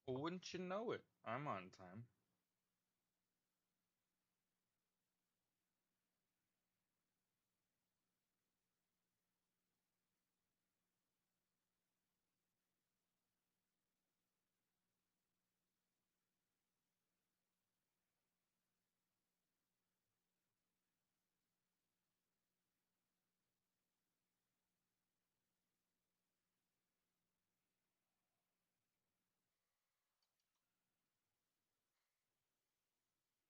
Well, wouldn't you know it? I'm on time.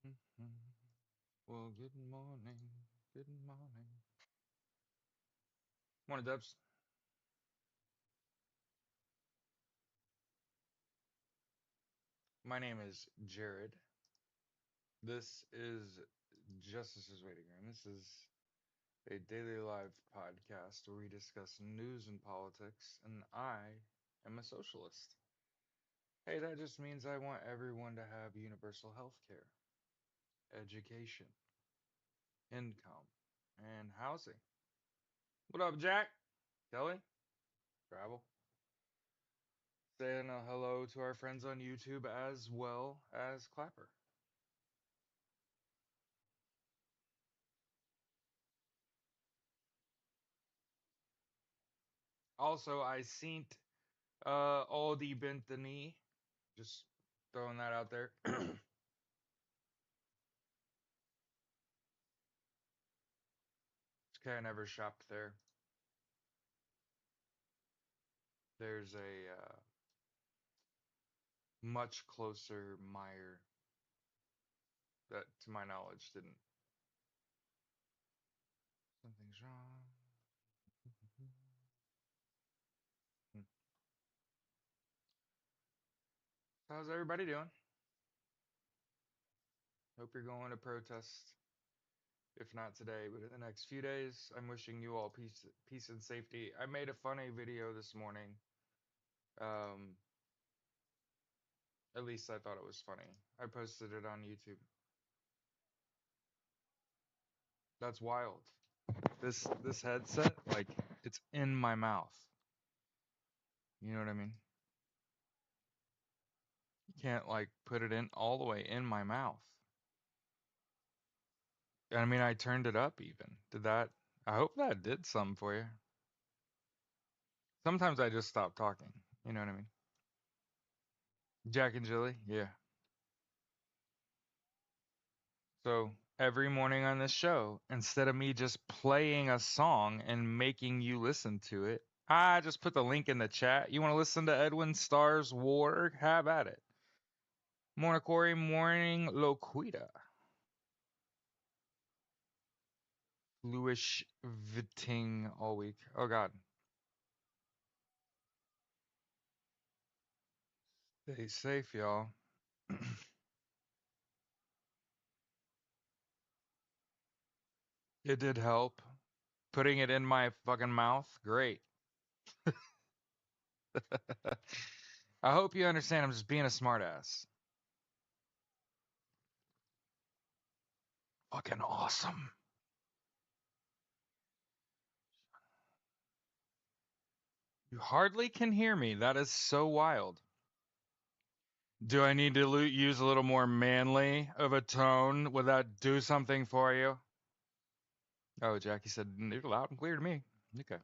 Mhm. Well, good morning. Good morning. Morning, Dubs. My name is Jared. This is Justice's Waiting Room. This is a daily live podcast where we discuss news and politics, and I am a socialist. Hey, that just means I want everyone to have universal health care, education, income, and housing. What up, Jack? Kelly? Travel? Saying a hello to our friends on YouTube as well as Clapper. Also, I seen all the Bentany. Just throwing that out there. Okay, I never shopped there. There's a much closer Meyer that, to my knowledge, didn't. Something's wrong. How's everybody doing? Hope you're going to protest. If not today, but in the next few days, I'm wishing you all peace and safety. I made a funny video this morning. Um, at least I thought it was funny. I posted it on YouTube. That's wild. This headset, like, it's in my mouth. You know what I mean? You can't like put it in all the way in my mouth. I mean, I turned it up even. Did that? I hope that did something for you. Sometimes I just stop talking. You know what I mean? Jack and Jilly, yeah. So every morning on this show, instead of me just playing a song and making you listen to it, I just put the link in the chat. You want to listen to Edwin Starr's War? Have at it. Morning, Corey. Morning, Loquita. Louis Vitting all week. Oh, God. Stay safe, y'all. It did help. Putting it in my fucking mouth. Great. I hope you understand I'm just being a smartass. Fucking awesome. You hardly can hear me. That is so wild. Do I need to use a little more manly of a tone? Would that do something for you? Oh, Jackie said, you're loud and clear to me. Okay.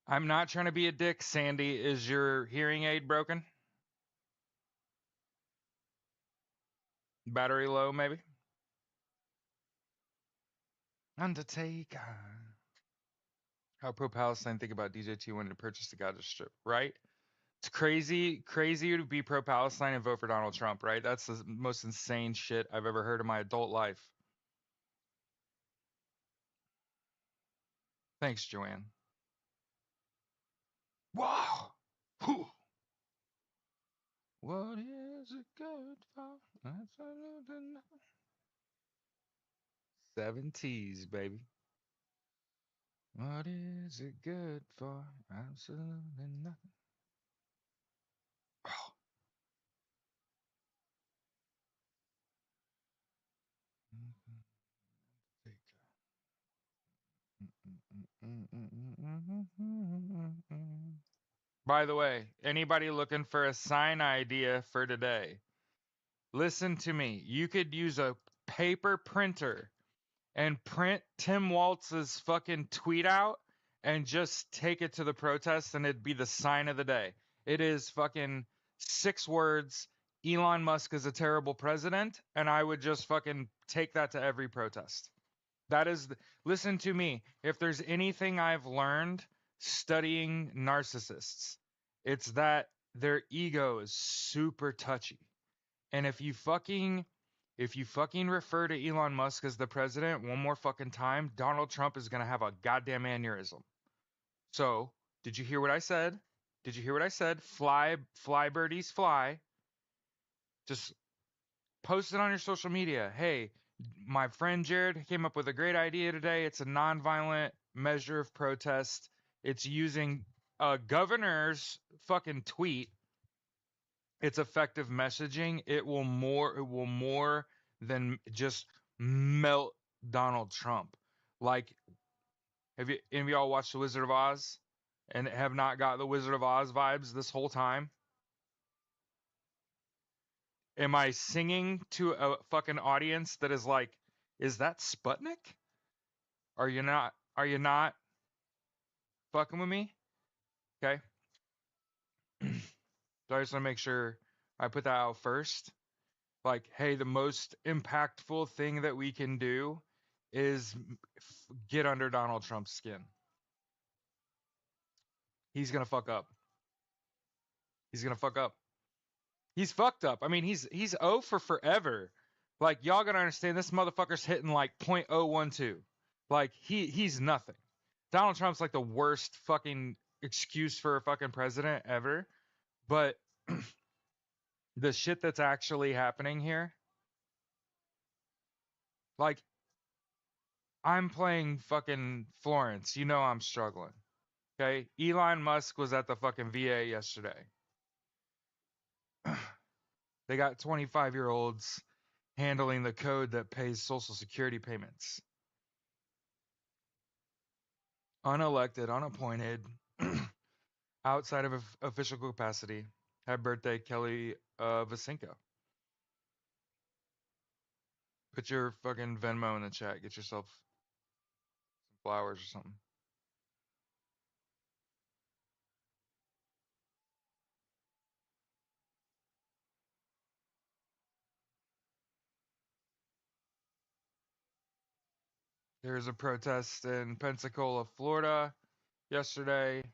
I'm not trying to be a dick, Sandy. Is your hearing aid broken? Battery low, maybe? Undertaker. How pro-Palestine think about DJT wanting to purchase the Gaza Strip, right? It's crazy to be pro-Palestine and vote for Donald Trump, right? That's the most insane shit I've ever heard in my adult life. Thanks, Joanne. Wow. Whew. What is it good for? Absolutely nothing. 70s, baby. What is it good for? Absolutely nothing. Oh. By the way, anybody looking for a sign idea for today, listen to me. You could use a paper printer and print Tim Waltz's fucking tweet out and just take it to the protest and it'd be the sign of the day. It is fucking 6 words. Elon Musk is a terrible president, and I would just fucking take that to every protest. That is, listen to me. If there's anything I've learned studying narcissists, it's that their ego is super touchy. And if you fucking refer to Elon Musk as the president one more fucking time, Donald Trump is gonna have a goddamn aneurysm. So, did you hear what I said? Did you hear what I said? Fly birdies fly. Just post it on your social media. Hey, my friend Jared came up with a great idea today. It's a nonviolent measure of protest. It's using a governor's fucking tweet. It's effective messaging. It will more than just melt Donald Trump. Like, have you any of y'all watched The Wizard of Oz and have not got the Wizard of Oz vibes this whole time? Am I singing to a fucking audience that is like, is that Sputnik? Are you not fucking with me? Okay. So I just want to make sure I put that out first. Like, hey, the most impactful thing that we can do is get under Donald Trump's skin. He's gonna fuck up. He's gonna fuck up. He's fucked up. I mean, he's O for forever. Like, y'all gotta understand, this motherfucker's hitting like .012. Like, he's nothing. Donald Trump's like the worst fucking excuse for a fucking president ever. But the shit that's actually happening here, like, I'm playing fucking Florence. You know I'm struggling. Okay? Elon Musk was at the fucking VA yesterday. They got 25-year-olds handling the code that pays Social Security payments. Unelected, unappointed, outside of official capacity. Happy birthday, Kelly Vasinko. Put your fucking Venmo in the chat. Get yourself some flowers or something. There was a protest in Pensacola, Florida yesterday.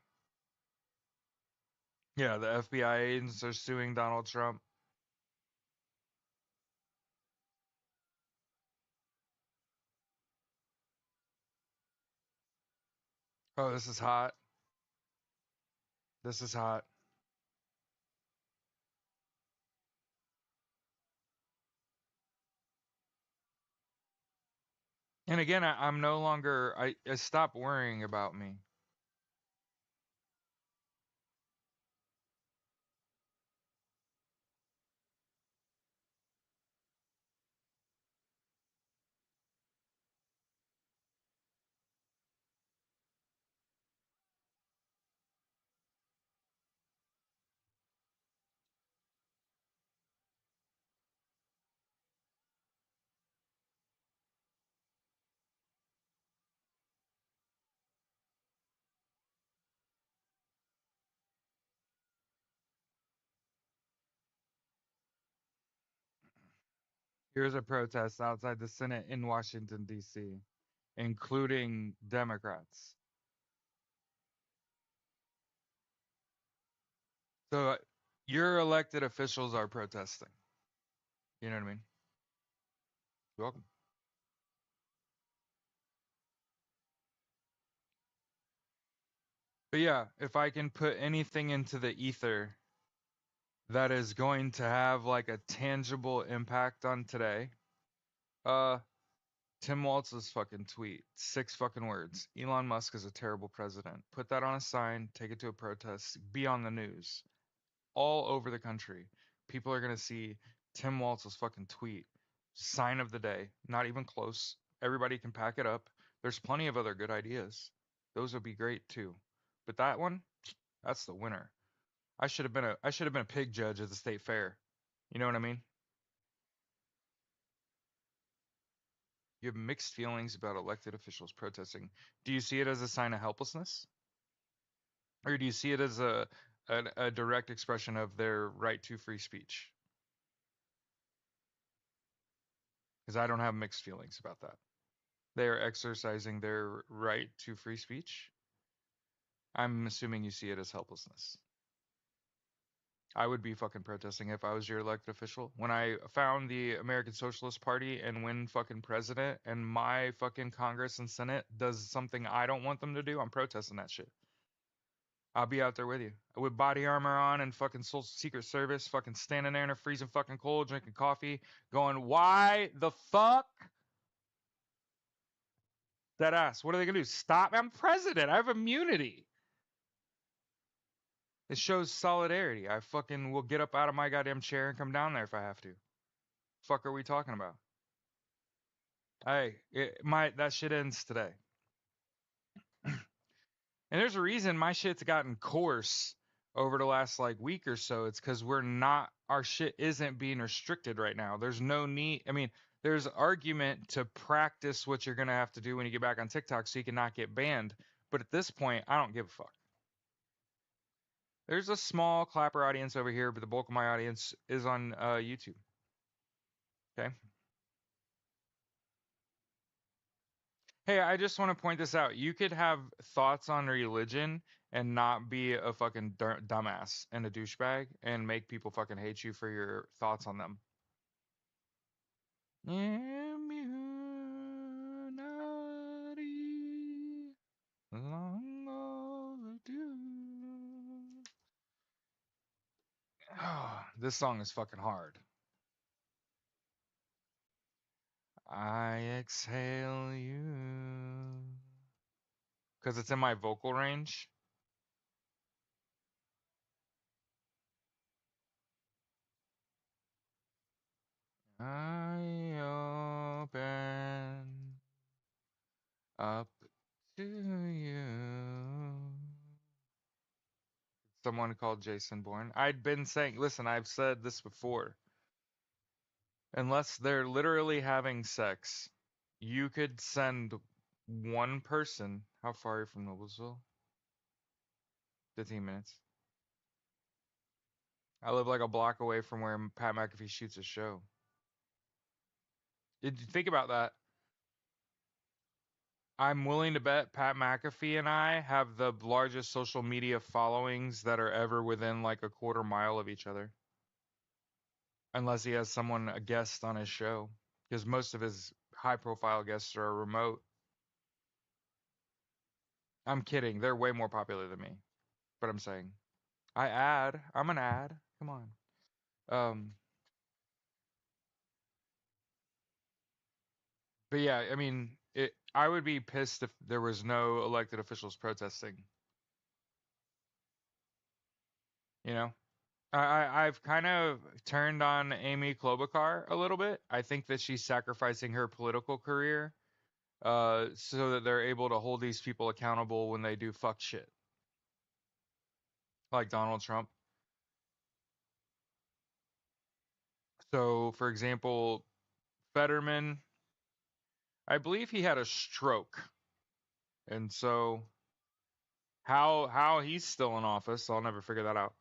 Yeah, the FBI agents are suing Donald Trump. Oh, this is hot. This is hot. And again, I'm no longer, I stopped worrying about me. Here's a protest outside the Senate in Washington, D.C., including Democrats. So your elected officials are protesting. You know what I mean? You're welcome. But yeah, if I can put anything into the ether that is going to have like a tangible impact on today, uh, Tim Waltz's fucking tweet, 6 fucking words. Elon Musk is a terrible president. Put that on a sign, take it to a protest, be on the news. All over the country, people are going to see Tim Waltz's fucking tweet. Sign of the day. Not even close. Everybody can pack it up. There's plenty of other good ideas. Those would be great too. But that one, that's the winner. I should have been a pig judge at the state fair. You know what I mean? You have mixed feelings about elected officials protesting. Do you see it as a sign of helplessness? Or do you see it as a direct expression of their right to free speech? Because I don't have mixed feelings about that. They are exercising their right to free speech. I'm assuming you see it as helplessness. I would be fucking protesting if I was your elected official. When I found the American Socialist Party and win fucking president and my fucking Congress and Senate does something I don't want them to do, I'm protesting that shit. I'll be out there with you. With body armor on and fucking Secret Service, fucking standing there in a freezing fucking cold, drinking coffee, going, why the fuck? That ass. What are they gonna do? Stop? I'm president. I have immunity. It shows solidarity. I fucking will get up out of my goddamn chair and come down there if I have to. Fuck are we talking about? Hey, that shit ends today. And there's a reason my shit's gotten coarse over the last like week or so. It's because our shit isn't being restricted right now. There's no need. I mean, there's argument to practice what you're gonna have to do when you get back on TikTok so you can not get banned. But at this point, I don't give a fuck. There's a small clapper audience over here, but the bulk of my audience is on YouTube. Okay. Hey, I just want to point this out. You could have thoughts on religion and not be a fucking dumbass and a douchebag and make people fucking hate you for your thoughts on them. Immunity long overdue. Oh, this song is fucking hard. I exhale you. Because it's in my vocal range. I open up to you. Someone called Jason Bourne. I'd been saying, listen, I've said this before. Unless they're literally having sex, you could send one person. How far are you from Noblesville? 15 minutes. I live like a block away from where Pat McAfee shoots a show. Think about that. I'm willing to bet Pat McAfee and I have the largest social media followings that are ever within like a quarter mile of each other. Unless he has someone, a guest on his show. Because most of his high profile guests are remote. I'm kidding. They're way more popular than me. But I'm saying. I'm an ad. Come on. Um, but yeah, I mean, I would be pissed if there was no elected officials protesting. You know? I've kind of turned on Amy Klobuchar a little bit. I think that she's sacrificing her political career so that they're able to hold these people accountable when they do fuck shit, like Donald Trump. So, for example, Fetterman, I believe he had a stroke, and so how he's still in office, I'll never figure that out.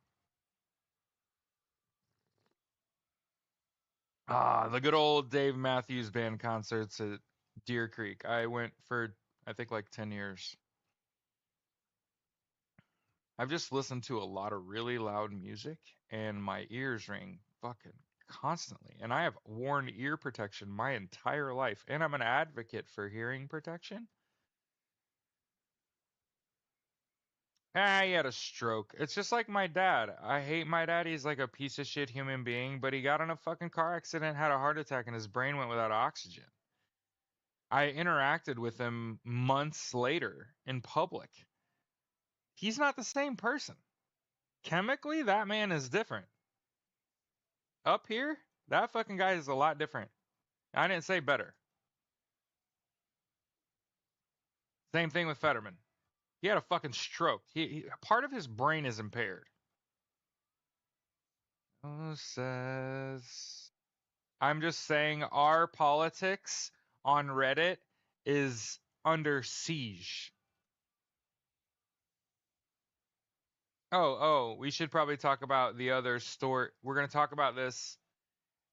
Ah, the good old Dave Matthews Band concerts at Deer Creek. I went for I think like 10 years. I've just listened to a lot of really loud music and my ears ring fucking constantly. And I have worn ear protection my entire life. And I'm an advocate for hearing protection. Ah, he had a stroke. It's just like my dad. I hate my dad. He's like a piece of shit human being, but he got in a fucking car accident, had a heart attack, and his brain went without oxygen. I interacted with him months later in public. He's not the same person. Chemically, that man is different. Up here, that fucking guy is a lot different. I didn't say better. Same thing with Fetterman. He had a fucking stroke. Part of his brain is impaired. Who says? I'm just saying our politics on Reddit is under siege. We should probably talk about the other story. We're going to talk about this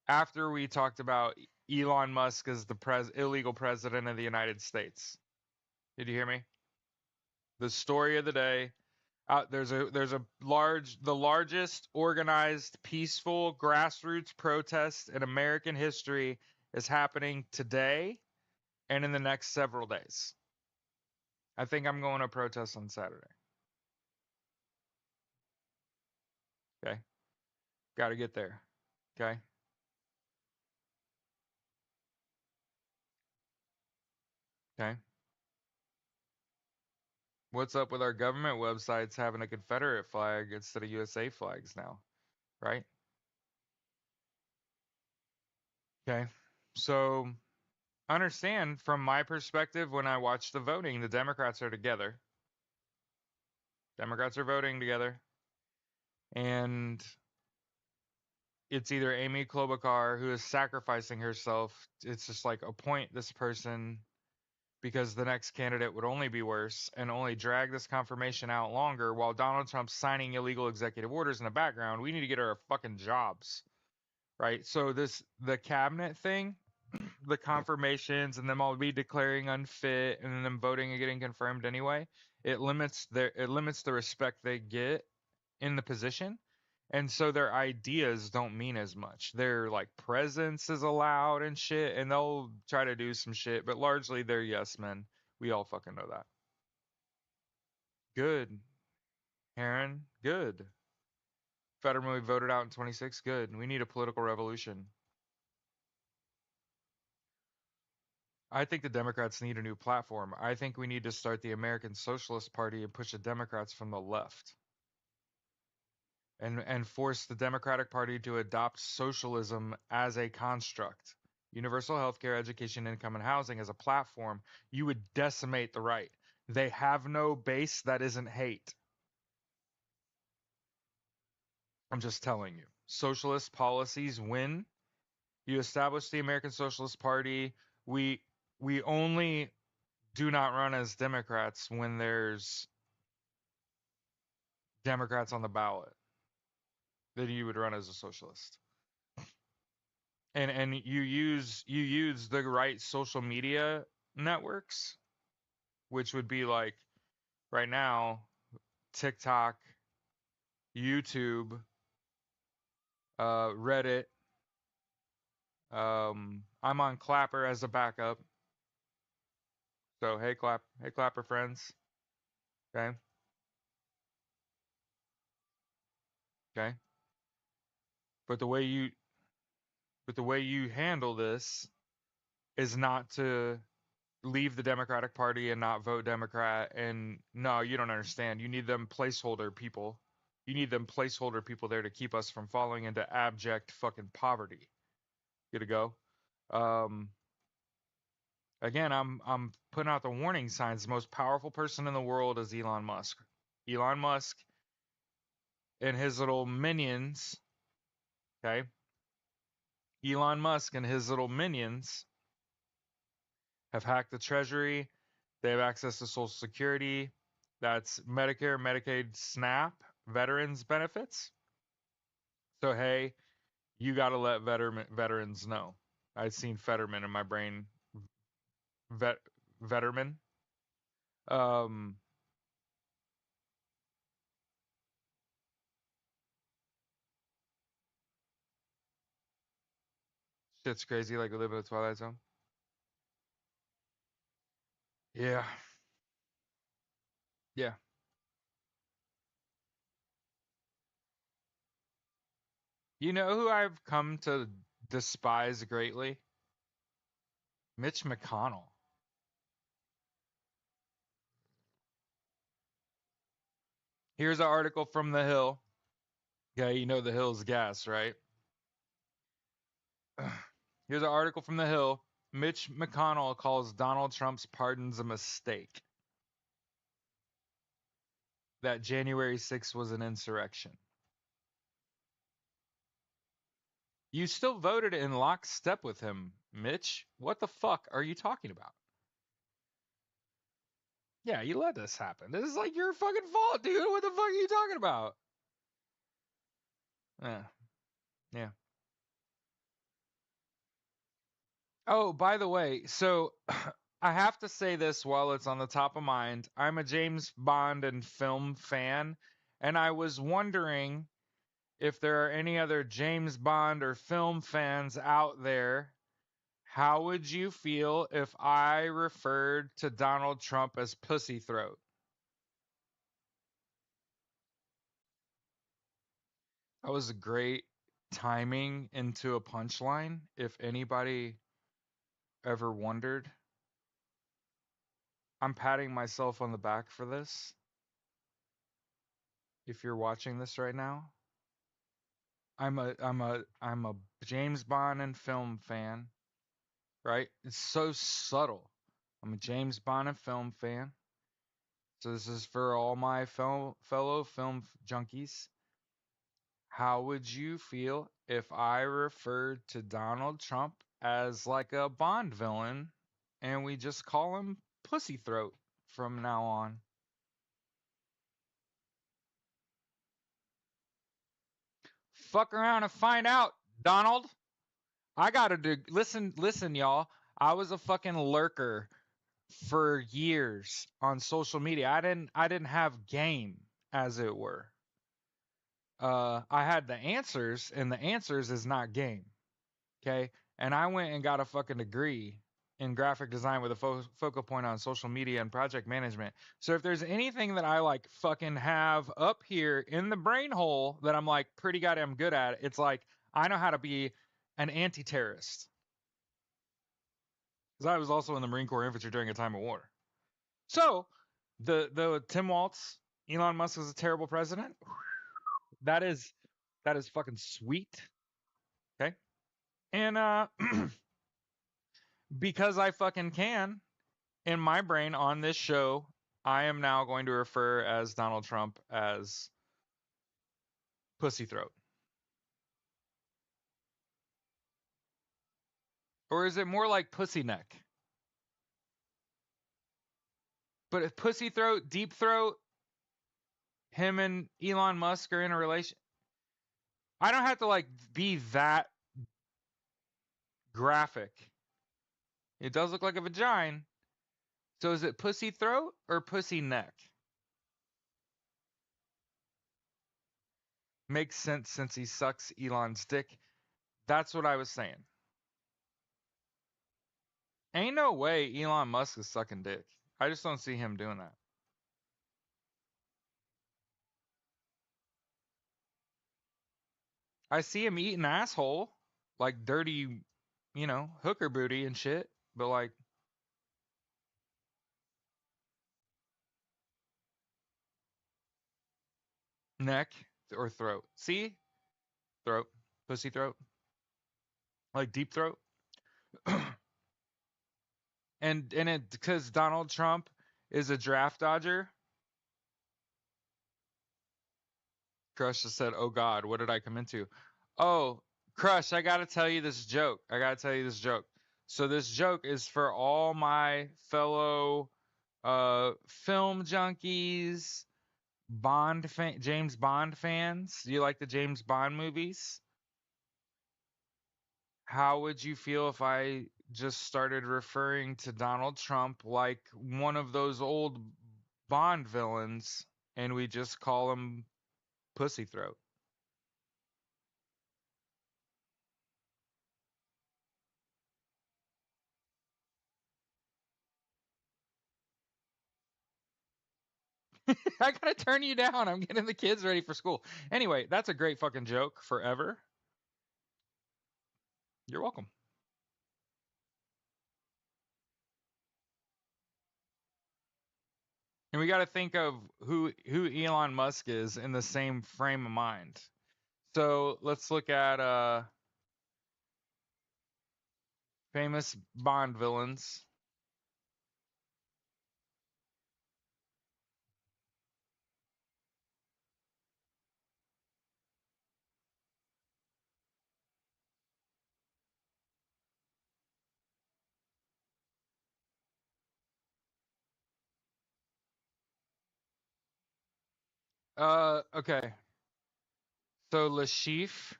after we talked about Elon Musk as the illegal president of the United States. Did you hear me? The story of the day. The largest organized peaceful grassroots protest in American history is happening today and in the next several days. I think I'm going to protest on Saturday. Okay. Got to get there. Okay. Okay. What's up with our government websites having a Confederate flag instead of USA flags now? Right? Okay. So understand from my perspective when I watch the voting, the Democrats are together. Democrats are voting together. And it's either Amy Klobuchar who is sacrificing herself. It's just like appoint this person because the next candidate would only be worse and only drag this confirmation out longer while Donald Trump's signing illegal executive orders in the background. We need to get our fucking jobs, right? So the cabinet thing, the confirmations and them all be declaring unfit and then them voting and getting confirmed anyway, it limits the respect they get in the position. And so their ideas don't mean as much. Their like presence is allowed and shit, and they'll try to do some shit, but largely they're yes men. We all fucking know that. Good, Aaron. Good. Fetterman we voted out in 26. Good. We need a political revolution. I think the Democrats need a new platform. I think we need to start the American Socialist Party and push the Democrats from the left. And force the Democratic Party to adopt socialism as a construct. Universal health care, education, income, and housing as a platform, you would decimate the right. They have no base that isn't hate. I'm just telling you. Socialist policies win. You establish the American Socialist Party. We we only do not run as Democrats when there's Democrats on the ballot. Then you would run as a socialist. And you use the right social media networks, which would be like right now TikTok, YouTube, Reddit. I'm on Clapper as a backup. So hey Clapper friends. Okay, okay. But the way you but the way you handle this is not to leave the Democratic Party and not vote Democrat. And no, you don't understand. You need them placeholder people. You need them placeholder people there to keep us from falling into abject fucking poverty. Good to go. Um, Again, I'm putting out the warning signs. The most powerful person in the world is Elon Musk. Elon Musk and his little minions. Okay, Elon Musk and his little minions have hacked the Treasury. They have access to Social Security. That's Medicare, Medicaid, SNAP, veterans benefits. So hey, you got to let veterans know. I've seen Fetterman in my brain. Vet Vetterman. Um, Shit's crazy. Like we live in a Twilight Zone. Yeah, yeah. You know who I've come to despise greatly? Mitch McConnell. Here's an article from The Hill. Yeah, you know The Hill's gas, right? Here's an article from The Hill. Mitch McConnell calls Donald Trump's pardons a mistake. That January 6th was an insurrection. You still voted in lockstep with him, Mitch. What the fuck are you talking about? Yeah, you let this happen. This is like your fucking fault, dude. What the fuck are you talking about? Yeah. Yeah. Oh, by the way, so I have to say this while it's on the top of mind. I'm a James Bond and film fan, and I was wondering if there are any other James Bond or film fans out there. How would you feel if I referred to Donald Trump as Pussy Throat? That was a great timing into a punchline. If anybody ever wondered, I'm patting myself on the back for this. If you're watching this right now, I'm a James Bond and film fan, right? It's so subtle. I'm a James Bond and film fan. So this is for all my fellow film junkies. How would you feel if I referred to Donald Trump as like a Bond villain and we just call him Pussy Throat from now on? Fuck around and find out, Donald. I gotta do. Listen, y'all. I was a fucking lurker for years on social media. I didn't have game, as it were. I had the answers, and the answers is not game. Okay. And I went and got a fucking degree in graphic design with a focal point on social media and project management. So if there's anything that I like fucking have up here in the brain hole that I'm like pretty goddamn good at, it's like I know how to be an anti-terrorist. Because I was also in the Marine Corps infantry during a time of war. So the Tim Waltz, Elon Musk is a terrible president. That is fucking sweet. Okay. And because I fucking can, in my brain on this show, I am now going to refer as Donald Trump as Pussy Throat. Or is it more like Pussy Neck? But if Pussy Throat, Deep Throat, him and Elon Musk are in a relation. I don't have to like be that graphic. It does look like a vagina. So is it Pussy Throat or Pussy Neck? Makes sense since he sucks Elon's dick. That's what I was saying. Ain't no way Elon Musk is sucking dick. I just don't see him doing that. I see him eating asshole, like dirty, hooker booty and shit. But like neck or throat. See? Throat. Pussy throat. Like deep throat. and it because Donald Trump is a draft dodger. Crush just said, "Oh God, what did I come into?" Oh, Crush, I gotta tell you this joke. So this joke is for all my fellow film junkies, James Bond fans. Do you like the James Bond movies? How would you feel if I just started referring to Donald Trump like one of those old Bond villains and we just call him Pussy Throat? I gotta turn you down. I'm getting the kids ready for school. Anyway, that's a great fucking joke forever. You're welcome. And we got to think of who Elon Musk is in the same frame of mind. So let's look at famous Bond villains. Okay. So Lashif,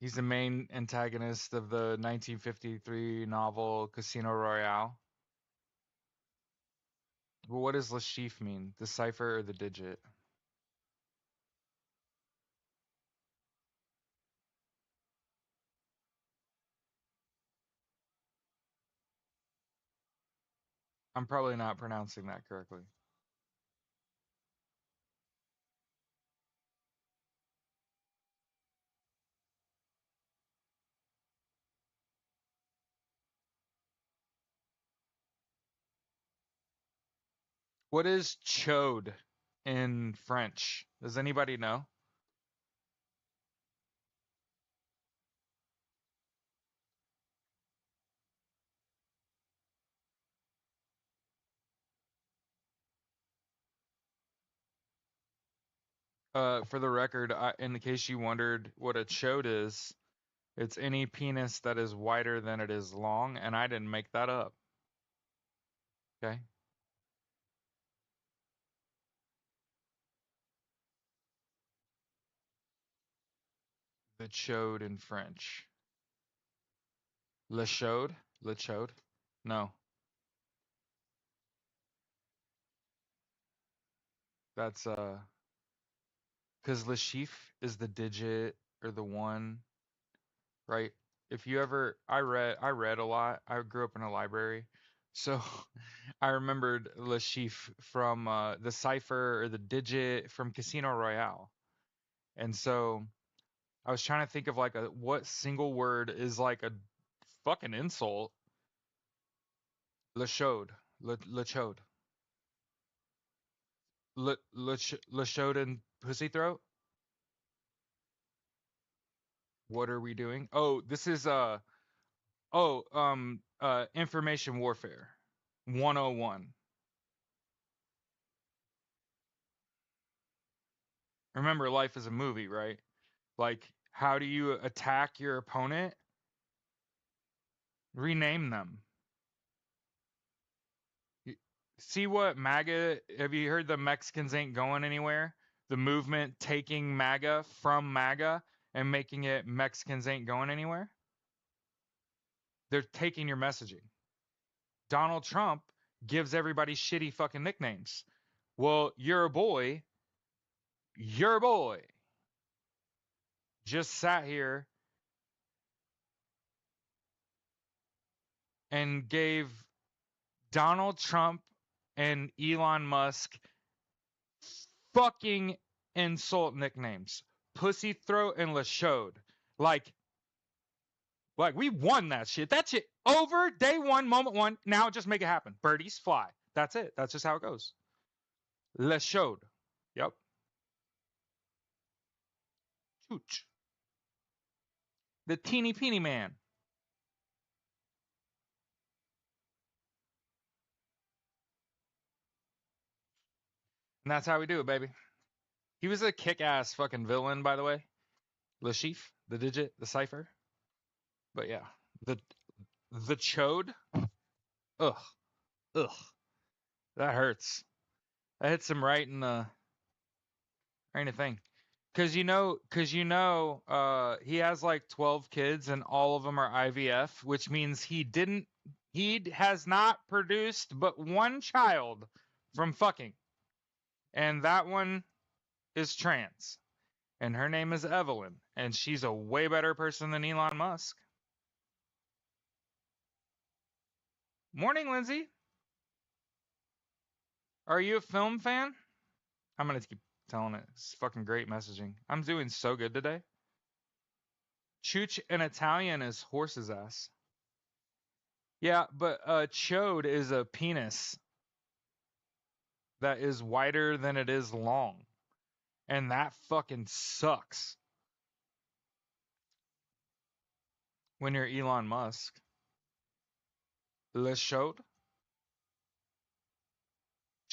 he's the main antagonist of the 1953 novel Casino Royale. Well, what does Lashif mean? The cipher or the digit? I'm probably not pronouncing that correctly. What is chode in French? Does anybody know? For the record, in case you wondered what a chode is, it's any penis that is wider than it is long, and I didn't make that up. Okay? The chode in French. Le chode? Le chode? No, that's because le chiffre is the digit or the one, right? If you ever, I read a lot. I grew up in a library, so I remembered le chiffre from the cipher or the digit from Casino Royale, and so I was trying to think of like a what single word is like a fucking insult. Le chode, le chode, le chode and pussy throat. What are we doing? Oh, this is information warfare 101. Remember, life is a movie, right? Like, how do you attack your opponent? Rename them. See what MAGA, have you heard the Mexicans ain't going anywhere? The movement taking MAGA from MAGA and making it Mexicans ain't going anywhere? They're taking your messaging. Donald Trump gives everybody shitty fucking nicknames. Well, your boy just sat here and gave Donald Trump and Elon Musk fucking insult nicknames. Pussy throat and Lachode. Like, like we won that shit. That shit over day one, moment one. Now just make it happen. Birdies fly. That's it. That's just how it goes. Lachode. Yep. Chooch. The teeny peeny man. And that's how we do it, baby. He was a kick-ass fucking villain, by the way. Lashif, the digit, the cipher. But yeah, the the chode. Ugh, ugh, that hurts. That hits him right in the thing. He has like 12 kids and all of them are IVF, which means he has not produced but one child from fucking, and that one is trans, and her name is Evelyn, and she's a way better person than Elon Musk. Morning, Lindsay. Are you a film fan? I'm gonna keep telling it. It's fucking great messaging. I'm doing so good today. Chooch in Italian is horse's ass. Yeah, but chode is a penis that is wider than it is long. And that fucking sucks when you're Elon Musk. Le chode?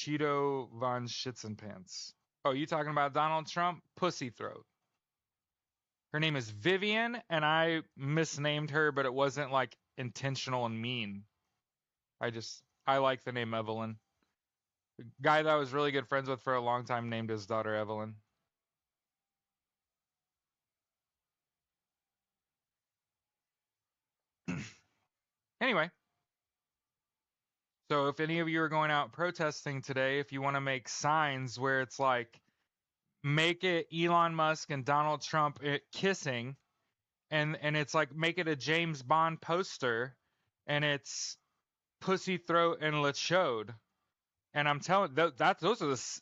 Cheeto von Schitzenpants. Oh, you talking about Donald Trump? Pussy throat. Her name is Vivian, and I misnamed her, but it wasn't like intentional and mean. I like the name Evelyn. Guy that I was really good friends with for a long time named his daughter Evelyn. Anyway, so if any of you are going out protesting today, if you want to make signs where it's like, make it Elon Musk and Donald Trump kissing, and it's like, make it a James Bond poster, and it's Pussy Throat and Lachode. And I'm telling that those are the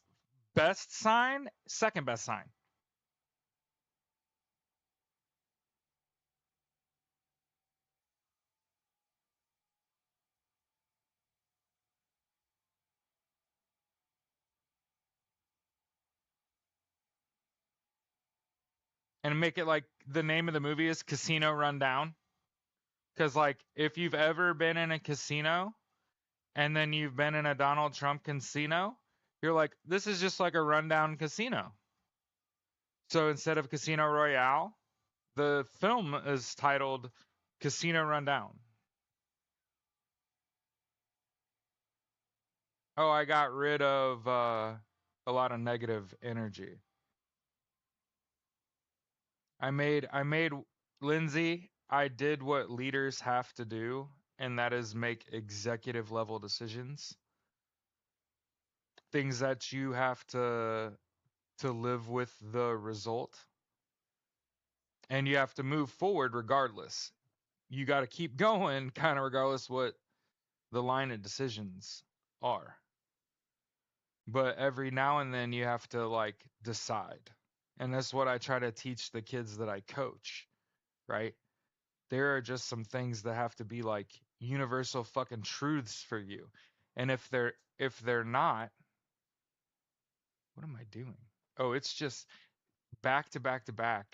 best sign, second best sign. And make it like the name of the movie is Casino Rundown. Because like if you've ever been in a casino and then you've been in a Donald Trump casino, you're like, this is just like a rundown casino. So instead of Casino Royale, the film is titled Casino Rundown. Oh, I got rid of a lot of negative energy. I made Lindsay, I did what leaders have to do, and that is make executive level decisions. Things that you have to live with the result, and you have to move forward regardless. You got to keep going kind of regardless what the line of decisions are. But every now and then you have to like decide. And that's what I try to teach the kids that I coach, right? There are just some things that have to be like universal fucking truths for you. And if they're not, what am I doing? Oh, it's just back to back to back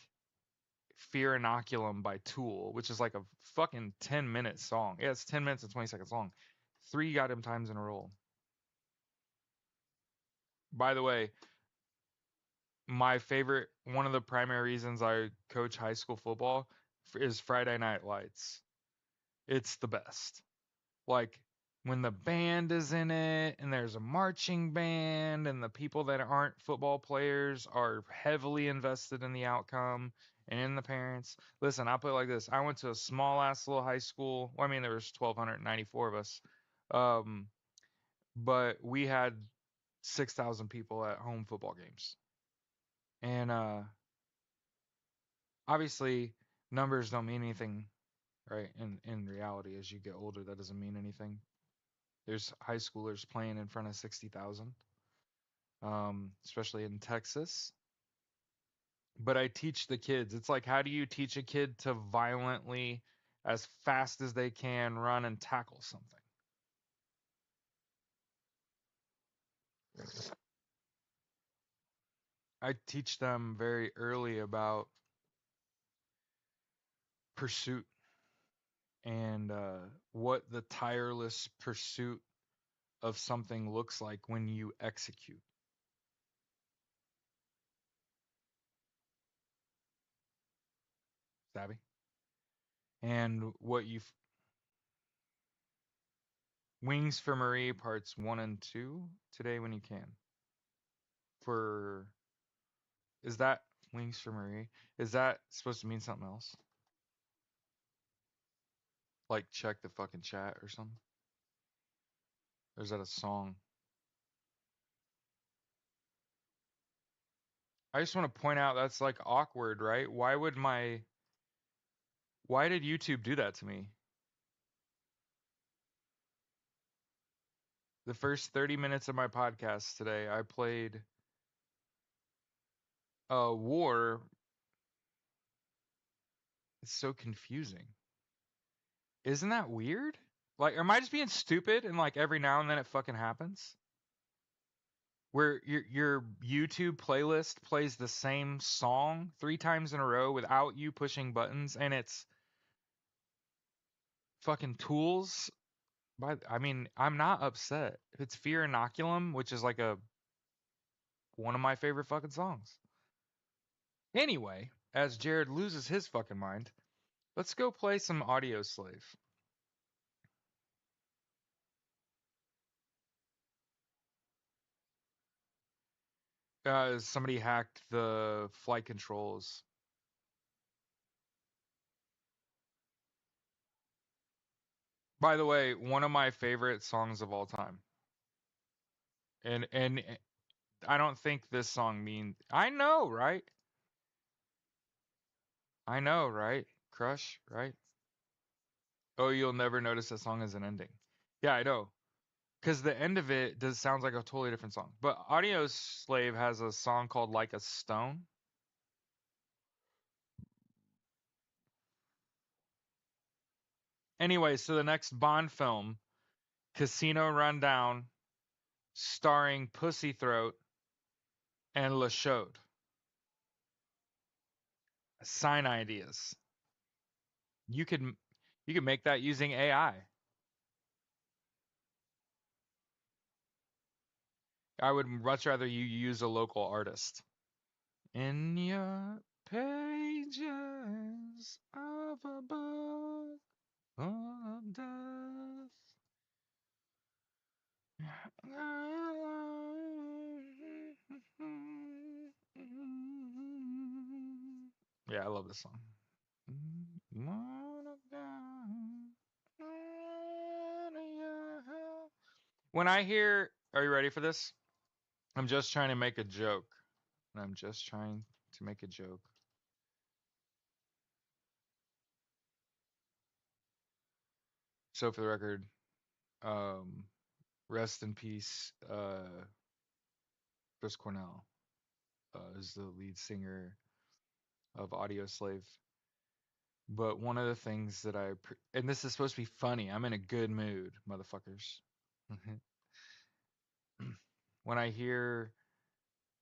Fear Inoculum by Tool, which is like a fucking 10-minute song. Yeah, it's 10 minutes and 20 seconds long. 3 goddamn times in a row. By the way, my favorite, one of the primary reasons I coach high school football is Friday Night Lights. It's the best. Like when the band is in it and there's a marching band and the people that aren't football players are heavily invested in the outcome and in the parents. Listen, I'll put it like this. I went to a small ass little high school. Well, I mean, there was 1,294 of us. Um, but we had 6,000 people at home football games. And obviously numbers don't mean anything, right? In reality, as you get older, that doesn't mean anything. There's high schoolers playing in front of 60,000, especially in Texas. But I teach the kids. It's like, how do you teach a kid to violently, as fast as they can, run and tackle something? I teach them very early about pursuit and what the tireless pursuit of something looks like when you execute. Savvy? And what you Wings for Marie parts 1 and 2 today when you can. For Is that Wings for Marie? Is that supposed to mean something else? Like check the fucking chat or something? Or is that a song? I just want to point out that's like awkward, right? Why did YouTube do that to me? The first 30 minutes of my podcast today, I played a war. It's so confusing. Isn't that weird? Like, am I just being stupid and like every now and then it fucking happens? Where your YouTube playlist plays the same song 3 times in a row without you pushing buttons, and it's fucking Tools. I mean, I'm not upset. It's Fear Inoculum, which is like a one of my favorite fucking songs. Anyway, as Jared loses his fucking mind, let's go play some Audio Slave. Somebody hacked the flight controls. By the way, one of my favorite songs of all time. And I don't think this song means. I know, right? I know, right? Crush, right? Oh, you'll never notice that song as an ending. Yeah, I know. Because the end of it does sounds like a totally different song. But Audio Slave has a song called Like a Stone. Anyway, so the next Bond film, Casino Rundown, starring Pussy Throat and LaChaude. Sign ideas. You could you could make that using AI. I would much rather you use a local artist. In your pages of a book of death. Yeah, I love this song. When I hear, are you ready for this? I'm just trying to make a joke. I'm just trying to make a joke. So for the record, um, rest in peace, Chris Cornell is the lead singer of Audio Slave. But one of the things that and this is supposed to be funny. I'm in a good mood, motherfuckers. When I hear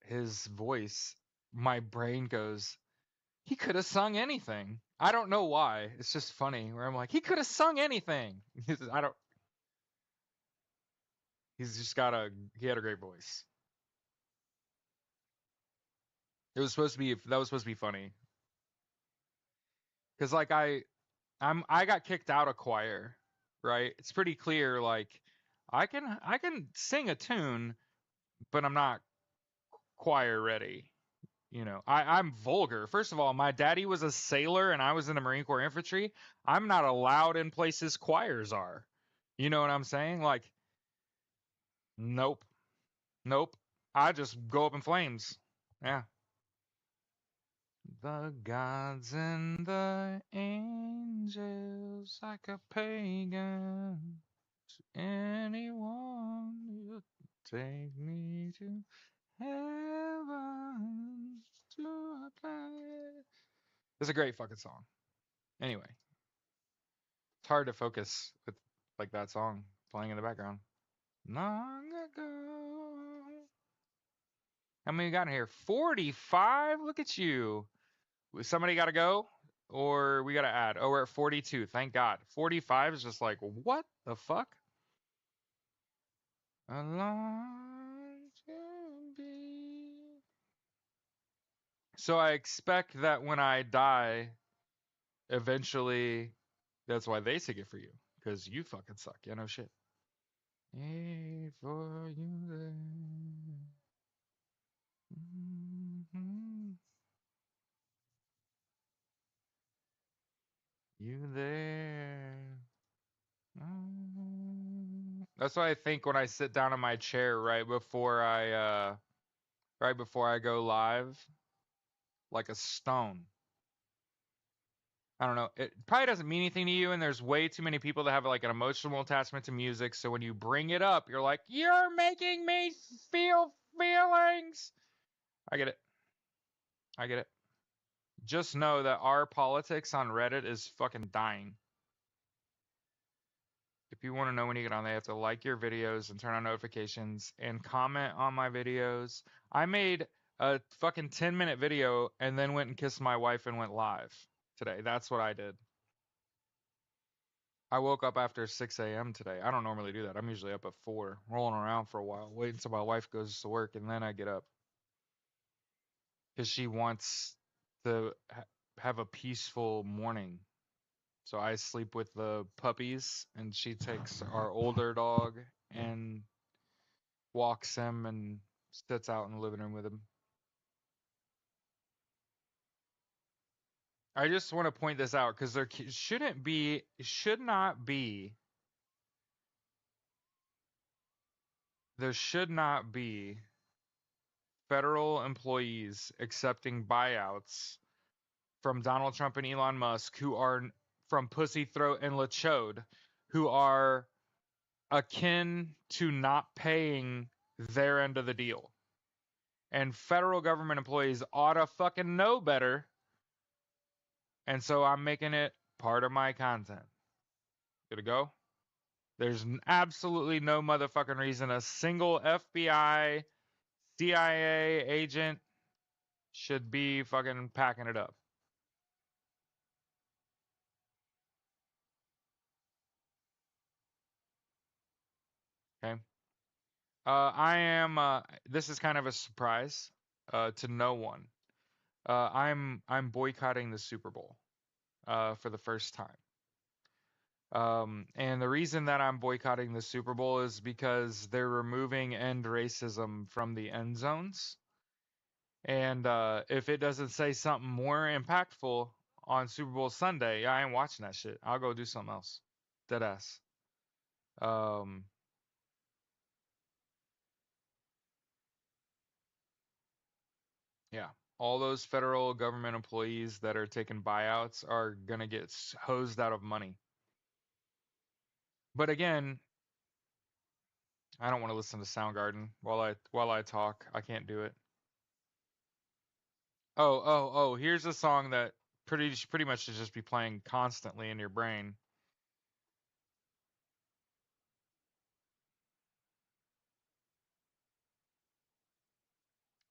his voice, my brain goes, he could have sung anything. I don't know why. It's just funny where I'm like, he could have sung anything. I don't. He's just got he had a great voice. It was supposed to be that was supposed to be funny because like I got kicked out of choir, right? It's pretty clear like I can sing a tune, but I'm not choir ready. I'm vulgar. First of all, my daddy was a sailor and I was in the Marine Corps infantry. I'm not allowed in places choirs are. You know what I'm saying? Like, nope, nope. I just go up in flames. Yeah. The gods and the angels, like a pagan. Anyone you take me to heaven to a place. It's a great fucking song. Anyway, it's hard to focus with like that song playing in the background. Long ago. How many got in here? 45? Look at you. Somebody got to go? Or we got to add? Oh, we're at 42. Thank God. 45 is just like, what the fuck? I long to be. So I expect that when I die, eventually, that's why they sing it for you. Because you fucking suck. Yeah, no shit. Hey, for you there. Mhm. You there. That's what I think when I sit down in my chair right before I go live, like a stone. I don't know. It probably doesn't mean anything to you, and there's way too many people that have like an emotional attachment to music. So when you bring it up, you're like, "You're making me feel feelings." I get it. I get it. Just know that our politics on Reddit is fucking dying. If you want to know when you get on, they have to like your videos and turn on notifications and comment on my videos. I made a fucking 10-minute video and then went and kissed my wife and went live today. That's what I did. I woke up after 6 a.m. today. I don't normally do that. I'm usually up at 4, rolling around for a while, waiting until my wife goes to work, and then I get up. Because she wants to have a peaceful morning. So I sleep with the puppies, and she takes our older dog and walks him and sits out in the living room with him. I just want to point this out because there should not be federal employees accepting buyouts from Donald Trump and Elon Musk who are from Pussy Throat and Lachode, who are akin to not paying their end of the deal. And federal government employees ought to fucking know better. And so I'm making it part of my content. Good to go? There's absolutely no motherfucking reason a single FBI, CIA agent should be fucking packing it up. Okay? This is kind of a surprise to no one. I'm boycotting the Super Bowl for the first time. And the reason that I'm boycotting the Super Bowl is because they're removing end racism from the end zones. And if it doesn't say something more impactful on Super Bowl Sunday, I ain't watching that shit. I'll go do something else. Deadass. Um, yeah. All those federal government employees that are taking buyouts are gonna get hosed out of money. But again, I don't want to listen to Soundgarden while I talk. I can't do it. Oh. Here's a song that pretty much should just be playing constantly in your brain.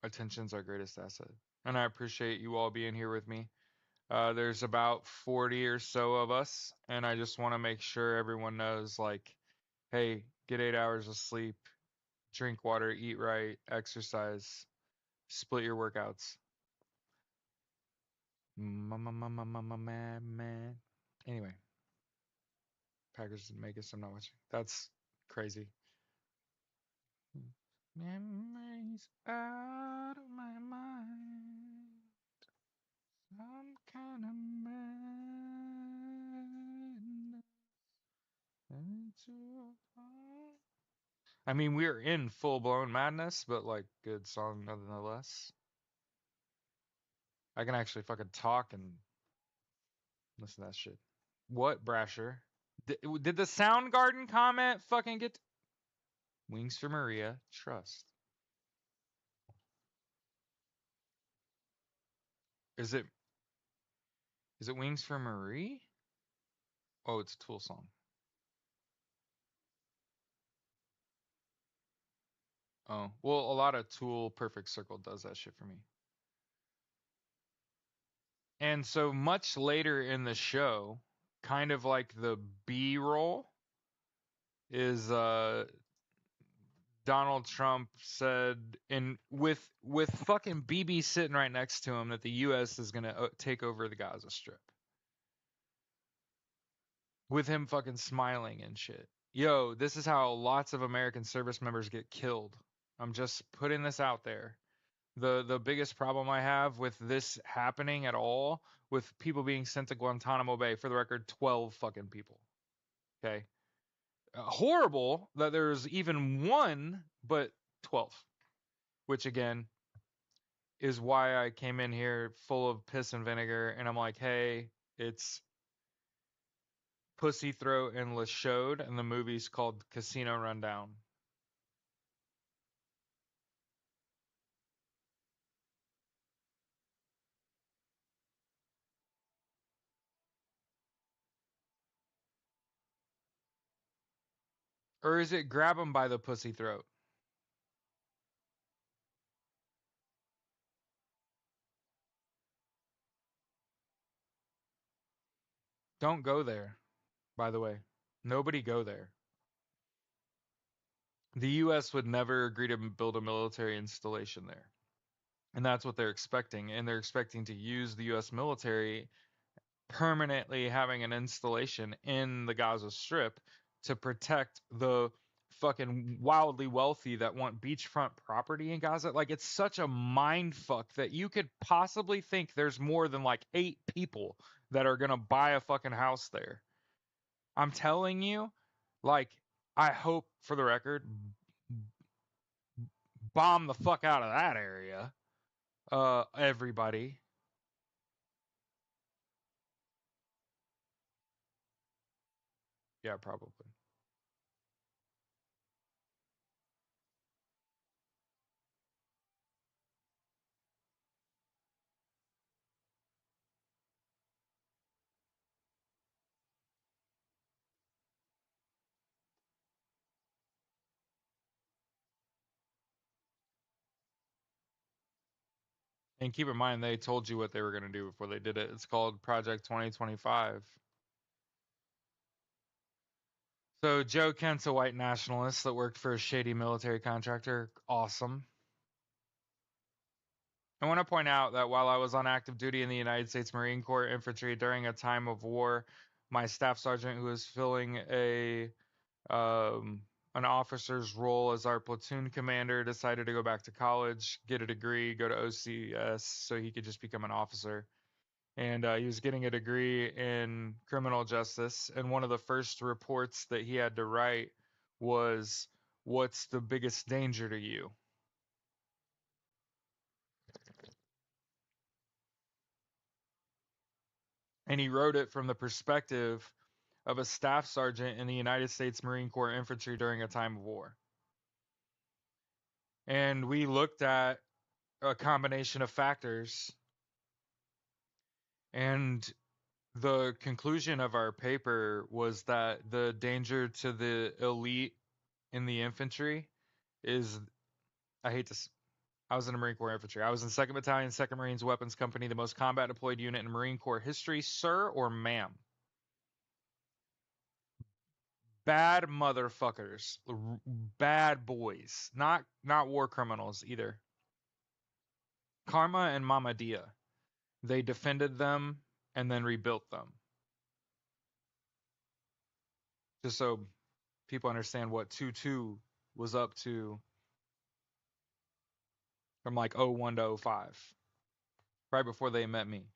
Attention's our greatest asset, and I appreciate you all being here with me. There's about 40 or so of us, and I just want to make sure everyone knows, like, hey, get 8 hours of sleep, drink water, eat right, exercise, split your workouts. Man. Anyway, Packers didn't make it, so I'm not watching. That's crazy. Memories out of my mind. Some kind of madness into a heart. I mean, we're in full blown madness, but like, good song nonetheless. I can actually fucking talk and listen to that shit. What, Brasher? Did the Soundgarden comment fucking get Wings for Maria? Trust. Is it is it Wings for Marie? Oh, it's a Tool song. Oh, well, a lot of Tool Perfect Circle does that shit for me. And so much later in the show, kind of like the B-roll, is Donald Trump said in with fucking BB sitting right next to him that the US is going to take over the Gaza Strip. With him fucking smiling and shit. Yo, this is how lots of American service members get killed. I'm just putting this out there. The biggest problem I have with this happening at all, with people being sent to Guantanamo Bay, for the record, 12 fucking people. Okay. Horrible that there's even one, but 12. Which again is why I came in here full of piss and vinegar, and I'm like, hey, it's Pussy Throat and Lachode, and the movie's called Casino Rundown. Or is it Grab 'em by the Pussy Throat? Don't go there, by the way. Nobody go there. The US would never agree to build a military installation there. And that's what they're expecting. And they're expecting to use the US military permanently having an installation in the Gaza Strip to protect the fucking wildly wealthy that want beachfront property in Gaza. Like, it's such a mind fuck that you could possibly think there's more than like 8 people that are gonna buy a fucking house there. I'm telling you, like, I hope for the record, bomb the fuck out of that area. Everybody. Yeah, probably. And keep in mind, they told you what they were going to do before they did it. It's called Project 2025. So Joe Kent's a white nationalist that worked for a shady military contractor. Awesome. I want to point out that while I was on active duty in the United States Marine Corps Infantry during a time of war, my staff sergeant, who was filling an officer's role as our platoon commander, decided to go back to college, get a degree, go to OCS so he could just become an officer. And he was getting a degree in criminal justice. And one of the first reports that he had to write was, "What's the biggest danger to you?" And he wrote it from the perspective of a staff sergeant in the United States Marine Corps Infantry during a time of war. And we looked at a combination of factors, and the conclusion of our paper was that the danger to the elite in the infantry is, I hate to, I was in the Marine Corps Infantry. I was in 2nd Battalion, 2nd Marines Weapons Company, the most combat deployed unit in Marine Corps history, sir or ma'am. Bad motherfuckers, bad boys, not war criminals either. Karma and Mama Dia. They defended them and then rebuilt them. Just so people understand what 2-2 was up to from like '01 to '05, right before they met me.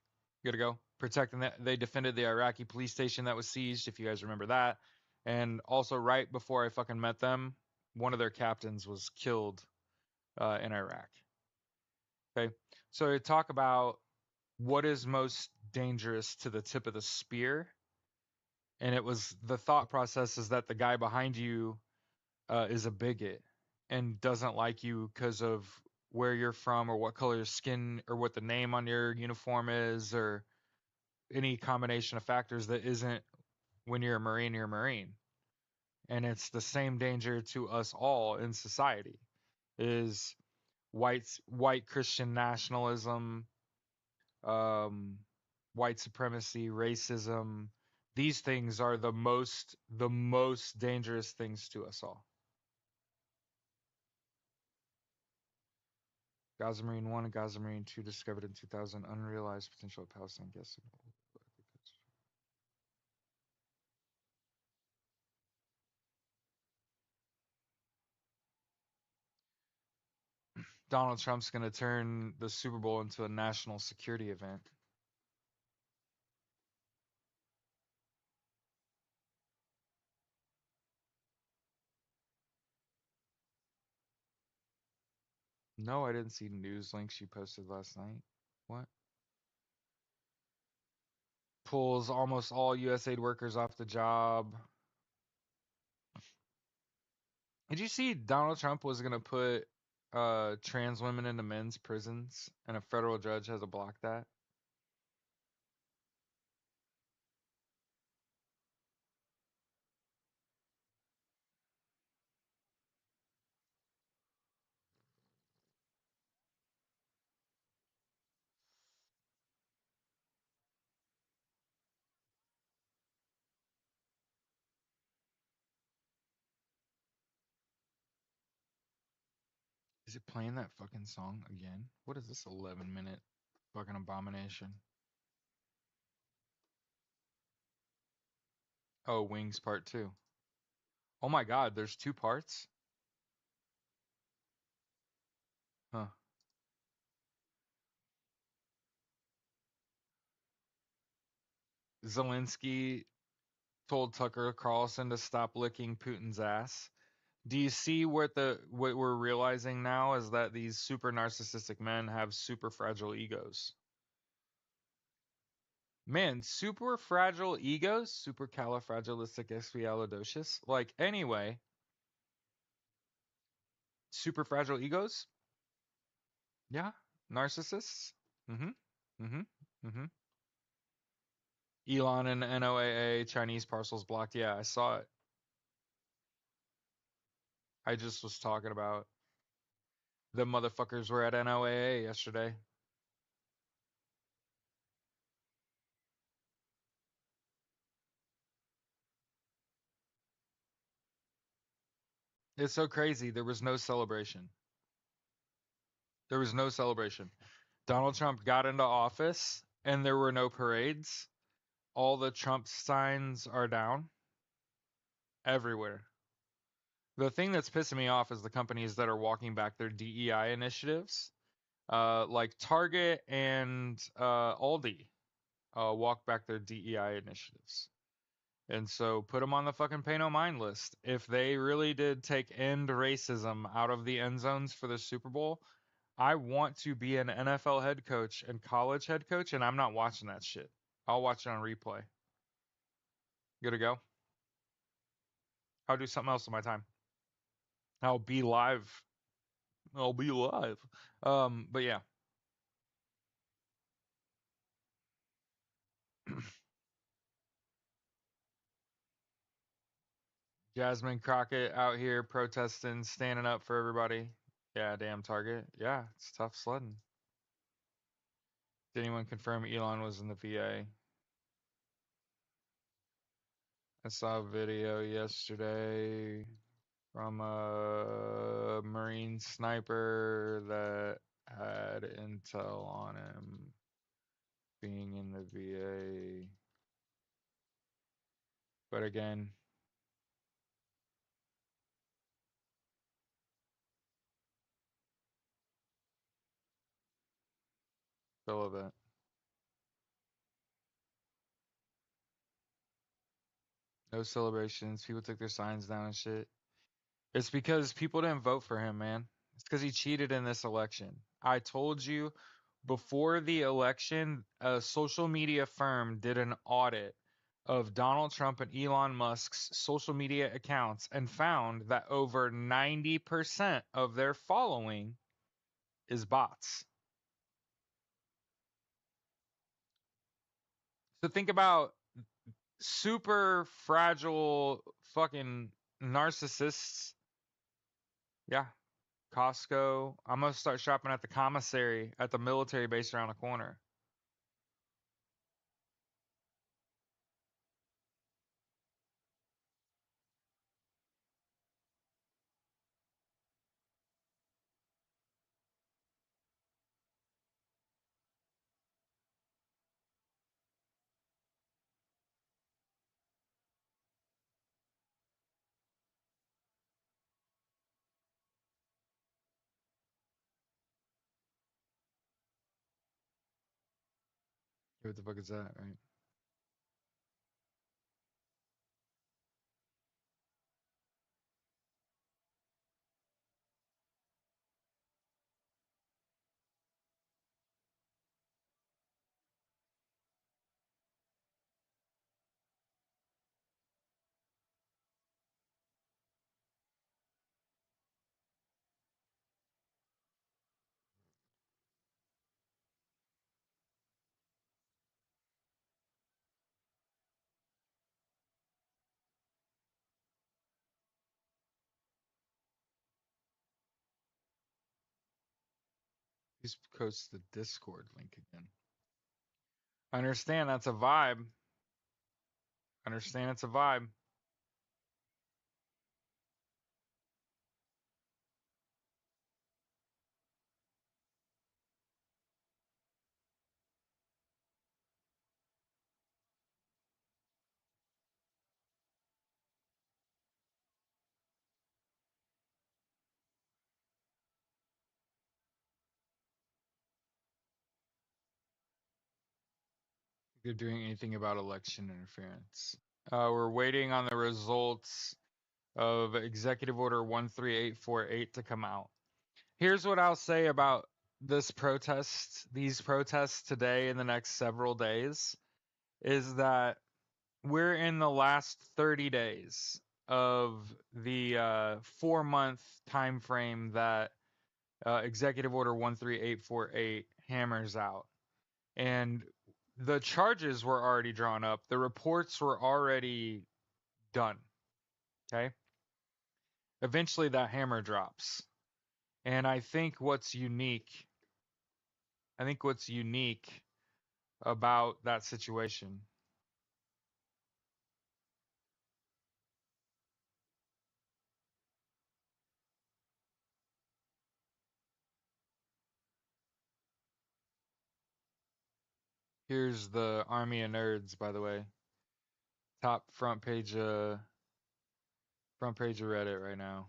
Good to go. Protecting that. They defended the Iraqi police station that was seized, if you guys remember that. And also, right before I fucking met them, one of their captains was killed in Iraq. Okay. So to talk about what is most dangerous to the tip of the spear, and it was the thought process is that the guy behind you is a bigot and doesn't like you because of where you're from or what color your skin or what the name on your uniform is or any combination of factors that isn't when you're a Marine, you're a Marine. And it's the same danger to us all in society is white Christian nationalism, um, white supremacy, racism. These things are the most dangerous things to us all. Gaza Marine 1 and Gaza Marine 2 discovered in 2000. Unrealized potential of Palestine guessing. Donald Trump's going to turn the Super Bowl into a national security event. No, I didn't see news links you posted last night. What? Pulls almost all USAID workers off the job. Did you see Donald Trump was going to put trans women into men's prisons and a federal judge has to block that? Is it playing that fucking song again? What is this 11-minute fucking abomination? Oh, Wings Part 2. Oh my God, there's 2 parts? Huh. Zelensky told Tucker Carlson to stop licking Putin's ass. Do you see what we're realizing now is that these super narcissistic men have super fragile egos? Man, super fragile egos, supercalifragilisticexpialidocious. Like anyway, super fragile egos? Yeah, narcissists. Mhm. Mhm. Mhm. Elon and NOAA Chinese parcels blocked. Yeah, I saw it. I just was talking about the motherfuckers were at NOAA yesterday. It's so crazy. There was no celebration. There was no celebration. Donald Trump got into office and there were no parades. All the Trump signs are down everywhere. The thing that's pissing me off is the companies that are walking back their DEI initiatives, like Target and Aldi, walk back their DEI initiatives. And so put them on the fucking pay no mind list. If they really did take end racism out of the end zones for the Super Bowl, I want to be an NFL head coach and college head coach, and I'm not watching that shit. I'll watch it on replay. Good to go. I'll do something else in my time. I'll be live. I'll be live. But yeah. Jasmine Crockett out here protesting, standing up for everybody. Yeah, damn Target. Yeah, it's tough sledding. Did anyone confirm Elon was in the VA? I saw a video yesterday from a Marine sniper that had intel on him being in the VA. But again, full of it. No celebrations. People took their signs down and shit. It's because people didn't vote for him, man. It's because he cheated in this election. I told you before the election, a social media firm did an audit of Donald Trump and Elon Musk's social media accounts and found that over 90% of their following is bots. So think about super fragile fucking narcissists. Yeah, Costco. I'm gonna start shopping at the commissary at the military base around the corner. What the fuck is that, right? Please post the Discord link again. I understand that's a vibe. I understand it's a vibe. they're doing anything about election interference. We're waiting on the results of Executive Order 13848 to come out. Here's what I'll say about these protests today and the next several days, is that we're in the last 30 days of the 4-month time frame that Executive Order 13848 hammers out. And the charges were already drawn up. The reports were already done. Okay. Eventually that hammer drops. And I think what's unique about that situation. Here's the Army of Nerds, by the way. Top front page of Reddit right now.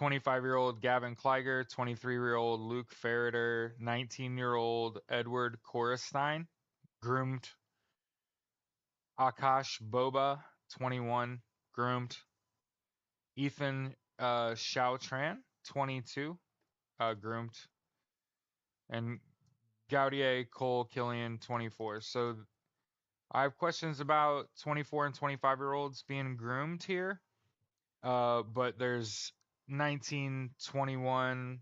25-year-old Gavin Kleiger, 23-year-old Luke Ferreter, 19-year-old Edward Korestein, groomed. Akash Boba, 21, groomed. Ethan Xiaotran, 22, groomed. And Gaudier Cole Killian, 24. So I have questions about 24 and 25-year-olds being groomed here. But there's 19, 21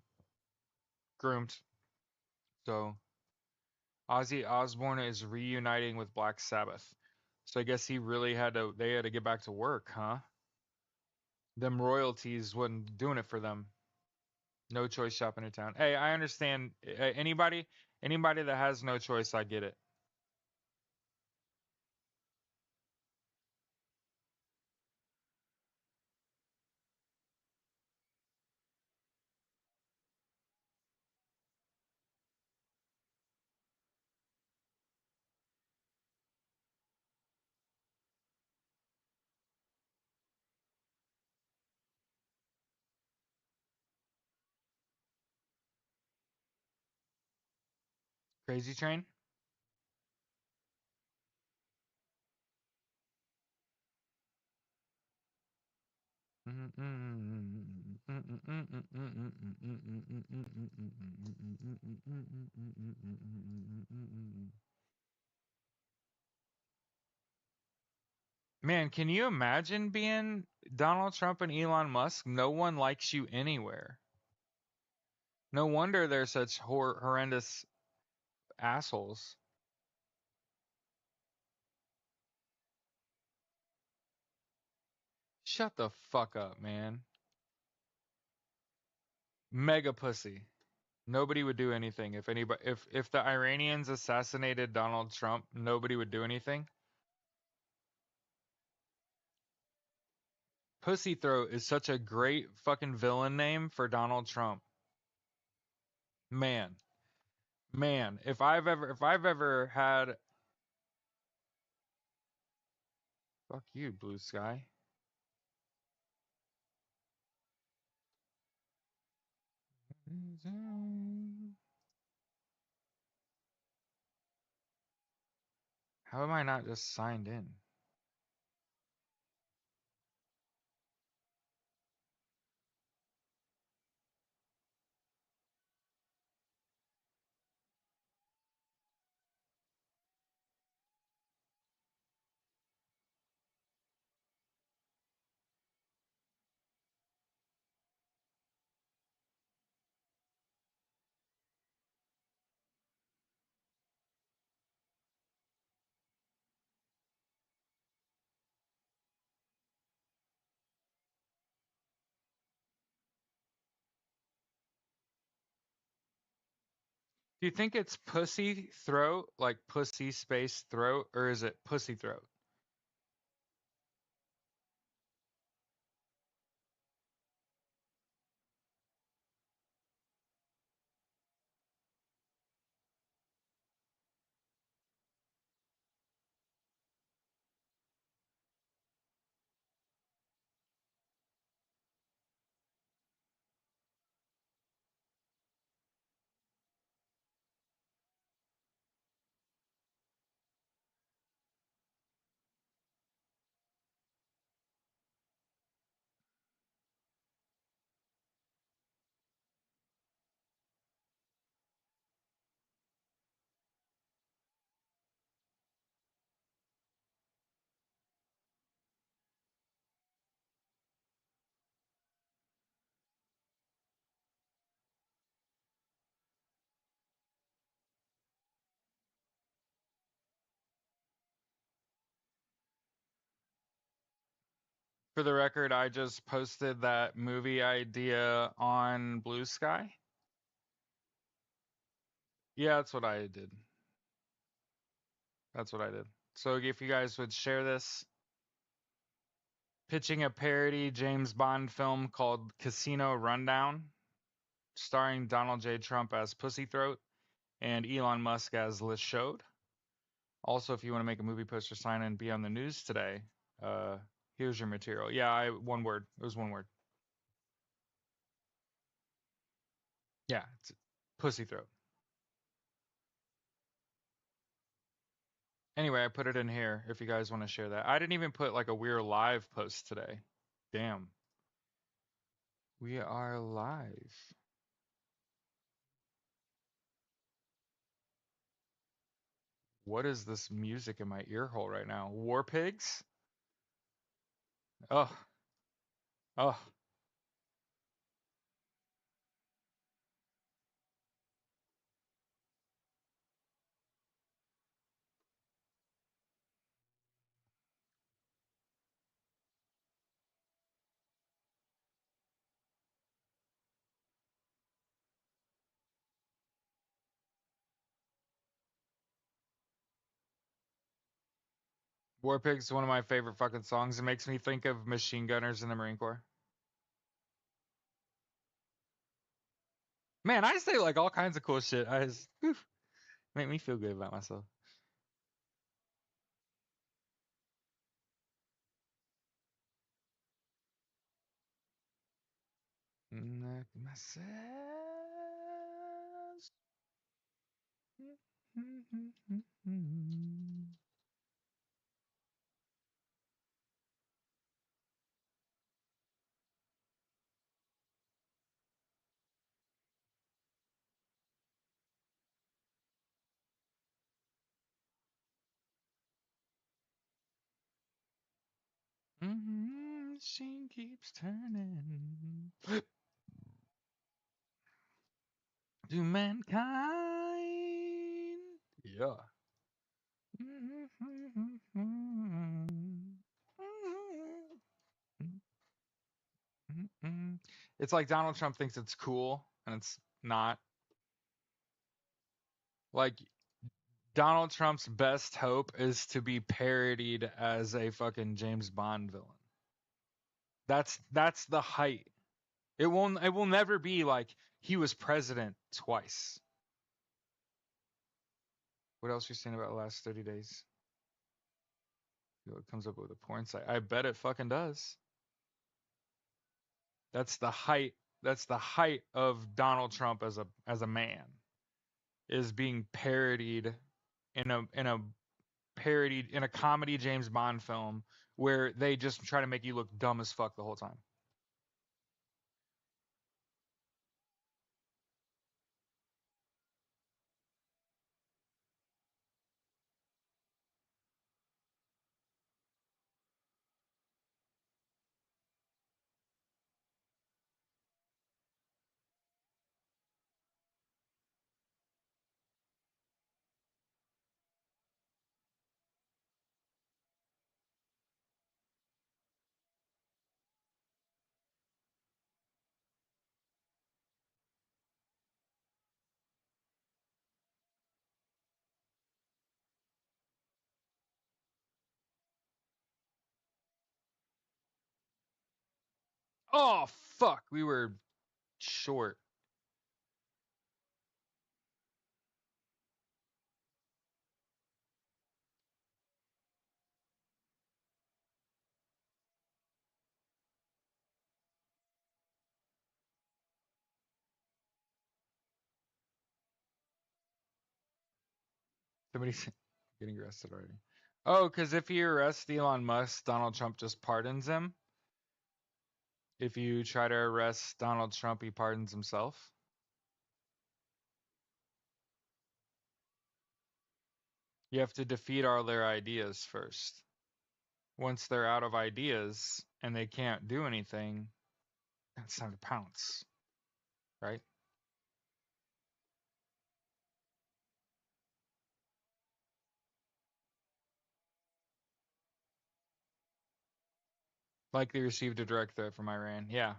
groomed. So Ozzy Osbourne is reuniting with Black Sabbath. So I guess they had to get back to work, huh? Them royalties wasn't doing it for them. No choice shopping in town. Hey, I understand. Anybody that has no choice, I get it. Crazy Train? Man, can you imagine being Donald Trump and Elon Musk? No one likes you anywhere. No wonder they're such horrendous assholes. Shut the fuck up, man. Mega pussy. Nobody would do anything if the Iranians assassinated Donald Trump, nobody would do anything. Pussy throat is such a great fucking villain name for Donald Trump. Man. Man, if I've ever had fuck you, Blue Sky. How am I not just signed in? Do you think it's pussy throat, like pussy space throat, or is it pussy throat? For the record, I just posted that movie idea on Blue Sky. Yeah, that's what I did. That's what I did. So if you guys would share this, pitching a parody James Bond film called Casino Rundown, starring Donald J. Trump as Pussy Throat and Elon Musk as Lashode. Also, if you want to make a movie poster sign and be on the news today, here's your material. Yeah, one word. It was one word. Yeah, it's Pussy Throat. Anyway, I put it in here if you guys want to share that. I didn't even put like a We're Live post today. Damn. We are live. What is this music in my ear hole right now? War Pigs? Oh, oh. War Pigs is one of my favorite fucking songs. It makes me think of machine gunners in the Marine Corps. Man, I say like all kinds of cool shit. I just make me feel good about myself. Machine keeps turning to mankind. Yeah. It's like Donald Trump thinks it's cool, and it's not. Like Donald Trump's best hope is to be parodied as a fucking James Bond villain. That's the height. It will never be like he was president twice. What else you seen about the last 30 days? It comes up with a porn site. I bet it fucking does. That's the height. That's the height of Donald Trump as a man, is being parodied in a parodied in a comedy James Bond film where they just try to make you look dumb as fuck the whole time. Oh fuck, we were short. Somebody's getting arrested already. Oh, because if you arrest Elon Musk, Donald Trump just pardons him. If you try to arrest Donald Trump, he pardons himself. You have to defeat all their ideas first. Once they're out of ideas and they can't do anything, it's time to pounce, right? Likely received a direct threat from Iran. Yeah.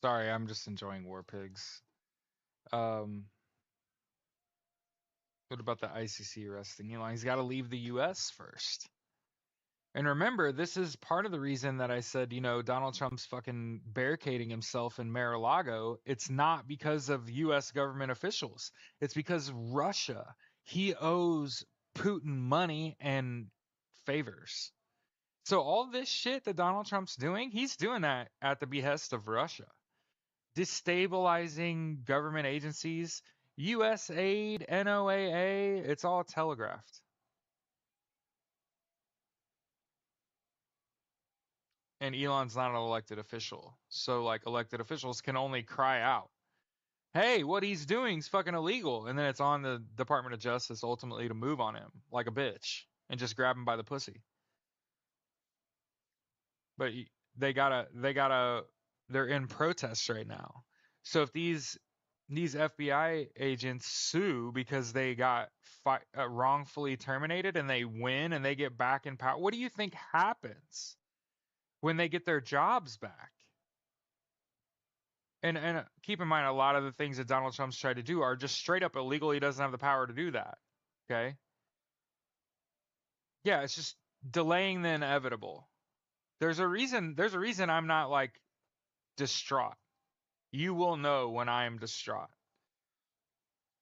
Sorry, I'm just enjoying War Pigs. Um, what about the ICC arresting Elon? He's got to leave the U.S. first. And remember, this is part of the reason that I said, Donald Trump's fucking barricading himself in Mar-a-Lago. It's not because of U.S. government officials. It's because Russia. He owes Putin money and favors. So all this shit that Donald Trump's doing, he's doing that at the behest of Russia. Destabilizing government agencies, U.S. aid, NOAA, it's all telegraphed. And Elon's not an elected official. So like elected officials can only cry out, "Hey, what he's doing is fucking illegal." And then it's on the Department of Justice ultimately to move on him like a bitch and just grab him by the pussy. But they're in protest right now. So if these FBI agents sue because they got wrongfully terminated and they win and they get back in power, what do you think happens when they get their jobs back? And keep in mind, a lot of the things that Donald Trump's tried to do are just straight up illegal. He doesn't have the power to do that. Okay. Yeah, it's just delaying the inevitable. There's a reason. There's a reason I'm not like distraught. You will know when I am distraught.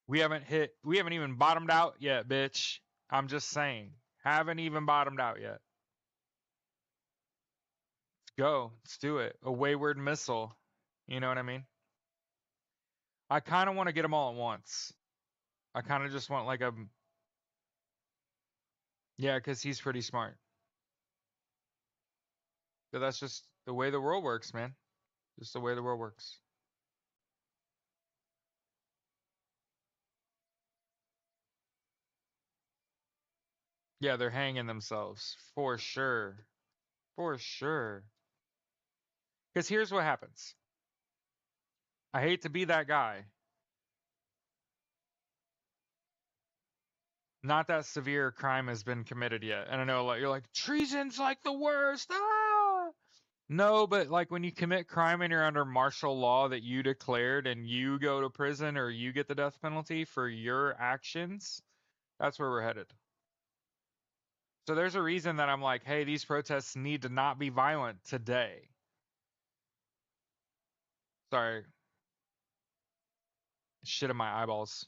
We haven't even bottomed out yet, bitch. I'm just saying. Haven't even bottomed out yet. Let's go. Let's do it. A wayward missile. You know what I mean? I kind of want to get them all at once. I kind of just want like a, yeah, because he's pretty smart. But that's just the way the world works, man. Just the way the world works. Yeah, they're hanging themselves for sure. For sure. Because here's what happens. I hate to be that guy. Not that severe crime has been committed yet. And I know like you're like treason's like the worst. Ah! No, but like when you commit crime and you're under martial law that you declared and you go to prison or you get the death penalty for your actions, that's where we're headed. So there's a reason that I'm like, hey, these protests need to not be violent today. Sorry, shit in my eyeballs.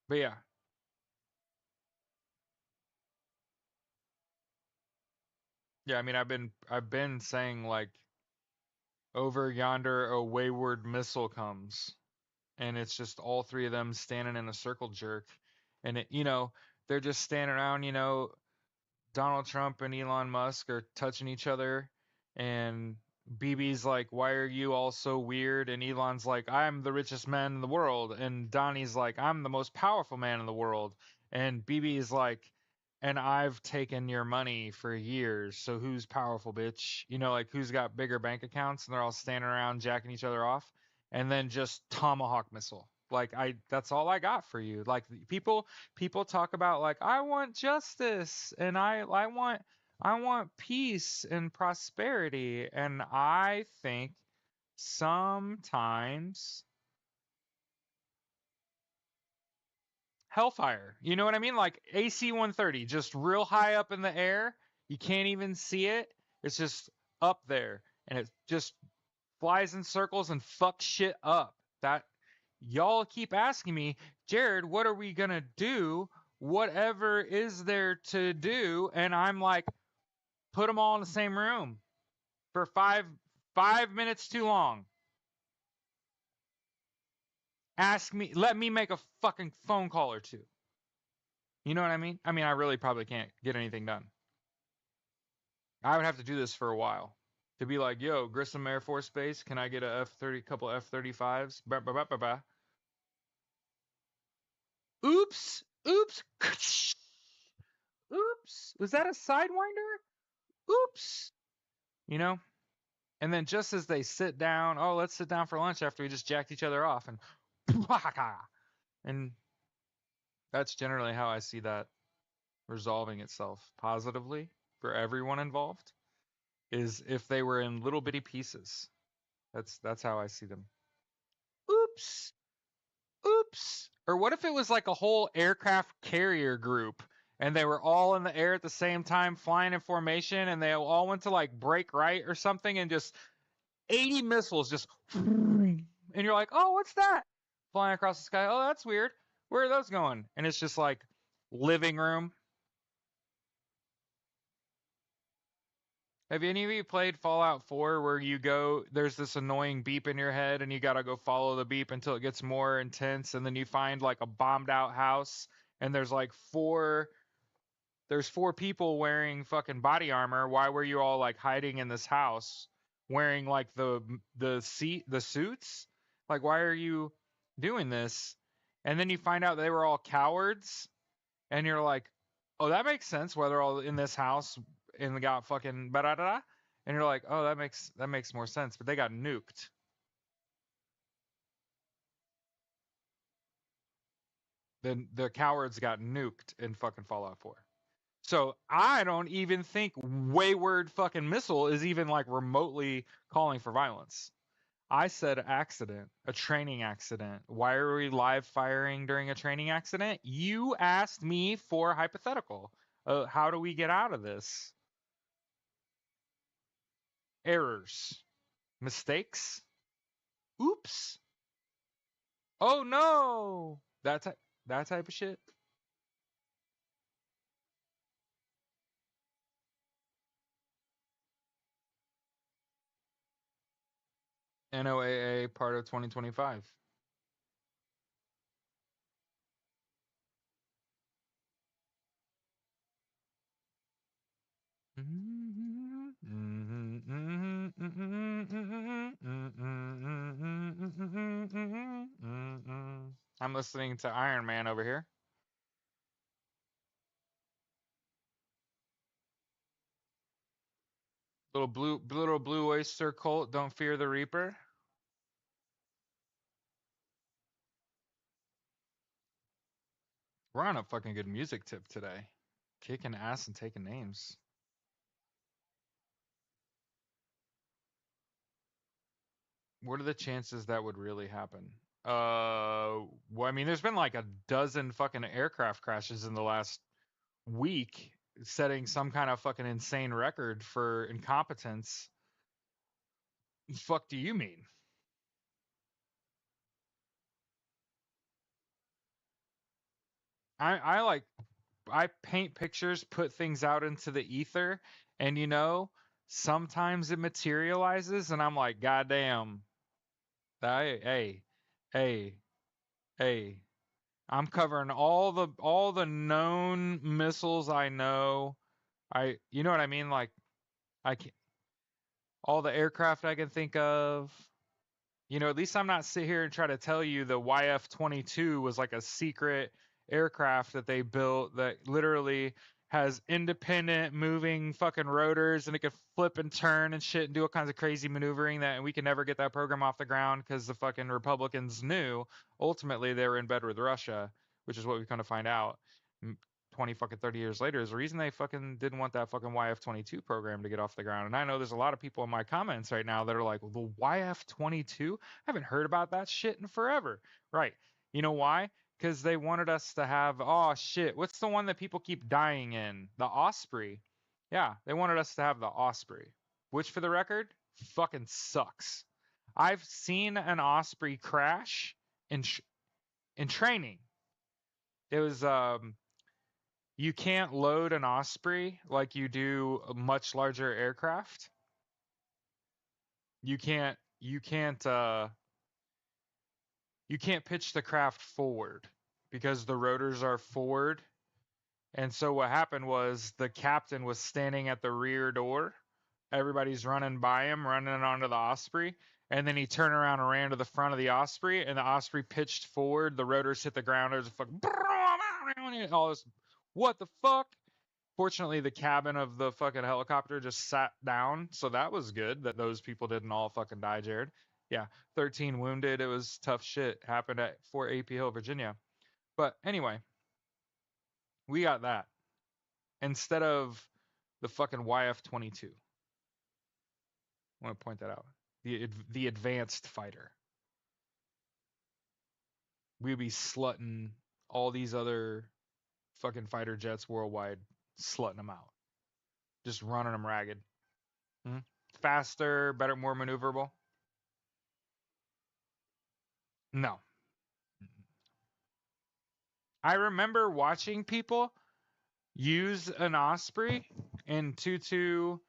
But yeah, yeah. I mean, I've been saying like over yonder a wayward missile comes, and it's just all three of them standing in a circle jerk, and they're just standing around, Donald Trump and Elon Musk are touching each other, and BB's like, "Why are you all so weird?" And Elon's like, "I'm the richest man in the world," and Donnie's like, "I'm the most powerful man in the world," and BB's like, "And I've taken your money for years, so who's powerful, bitch? Like who's got bigger bank accounts?" And they're all standing around jacking each other off, and then just tomahawk missile. Like that's all I got for you. Like people talk about like I want justice and I want peace and prosperity, and I think sometimes hellfire. You know what I mean? Like AC 130, just real high up in the air. You can't even see it. It's just up there, and it just flies in circles and fucks shit up. That y'all keep asking me, Jared, what are we gonna do? Whatever is there to do? And I'm like, put them all in the same room for 5 minutes too long. Ask me, let me make a fucking phone call or two. You know what I mean? I mean, I really probably can't get anything done. I would have to do this for a while to be like, yo, Grissom Air Force Base, can I get a F-30, couple F-35s? Bah, bah, bah, bah, bah. Oops, oops, oops. Was that a Sidewinder? Oops. You know? And then just as they sit down, oh, let's sit down for lunch after we just jacked each other off, and that's generally how I see that resolving itself positively for everyone involved. Is if they were in little bitty pieces. That's how I see them. Oops, oops. Or what if it was like a whole aircraft carrier group and they were all in the air at the same time flying in formation and they all went to like break right or something and just 80 missiles just and you're like, "Oh, what's that?" Flying across the sky. "Oh, that's weird. Where are those going?" And it's just like living room. Have any of you played Fallout 4 where you go, there's this annoying beep in your head and you gotta go follow the beep until it gets more intense and then you find like a bombed out house and there's like four people wearing fucking body armor. Why were you all like hiding in this house wearing like the suits? Like why are you doing this? And then you find out they were all cowards and you're like, "Oh, that makes sense why they're all in this house and they got fucking da da da." And you're like, "Oh, that makes more sense." But they got nuked. Then the cowards got nuked in fucking Fallout 4. So I don't even think Wayward fucking Missile is even like remotely calling for violence. I said accident, a training accident. Why are we live firing during a training accident? You asked me for a hypothetical. How do we get out of this? Errors, mistakes, oops, oh no, that type of shit. NOAA part of 2025. I'm listening to Iron Man over here. Little blue oyster cult. Don't fear the reaper. We're on a fucking good music tip today. Kicking ass and taking names. What are the chances that would really happen? Well, I mean, there's been like a dozen fucking aircraft crashes in the last week, setting some kind of fucking insane record for incompetence. Fuck do you mean? I like I paint pictures, put things out into the ether, and sometimes it materializes, and I'm like, God damn, hey, hey, hey. I'm covering all the known missiles I know. You know what I mean? Like I can, all the aircraft I can think of. At least I'm not sit here and try to tell you the YF-22 was like a secret aircraft that they built that literally has independent moving fucking rotors and it could flip and turn and shit and do all kinds of crazy maneuvering that and we can never get that program off the ground because the fucking Republicans knew ultimately they were in bed with Russia, which is what we kind of find out 20 fucking 30 years later is the reason they fucking didn't want that fucking YF-22 program to get off the ground. And I know there's a lot of people in my comments right now that are like, well, the YF-22? I haven't heard about that shit in forever. Right. You know why? Because they wanted us to have, oh shit, what's the one that people keep dying in? The Osprey. Yeah, they wanted us to have the Osprey, which for the record, fucking sucks. I've seen an Osprey crash in training. It was you can't load an Osprey like you do a much larger aircraft. You can't pitch the craft forward because the rotors are forward And so what happened was the captain was standing at the rear door. Everybody's running by him, running onto the Osprey. And then he turned around and ran to the front of the Osprey, and the Osprey pitched forward. The rotors hit the ground. There's a fucking all this. What the fuck? Fortunately, the cabin of the fucking helicopter just sat down, so that was good that those people didn't all fucking die, Jared. Yeah, 13 wounded. It was tough shit. Happened at Fort AP Hill, Virginia. But anyway, we got that instead of the fucking YF-22. I want to point that out. The advanced fighter. We'd be slutting all these other fucking fighter jets worldwide, slutting them out, just running them ragged. Hmm? Faster, better, more maneuverable. No, I remember watching people use an Osprey in 2-2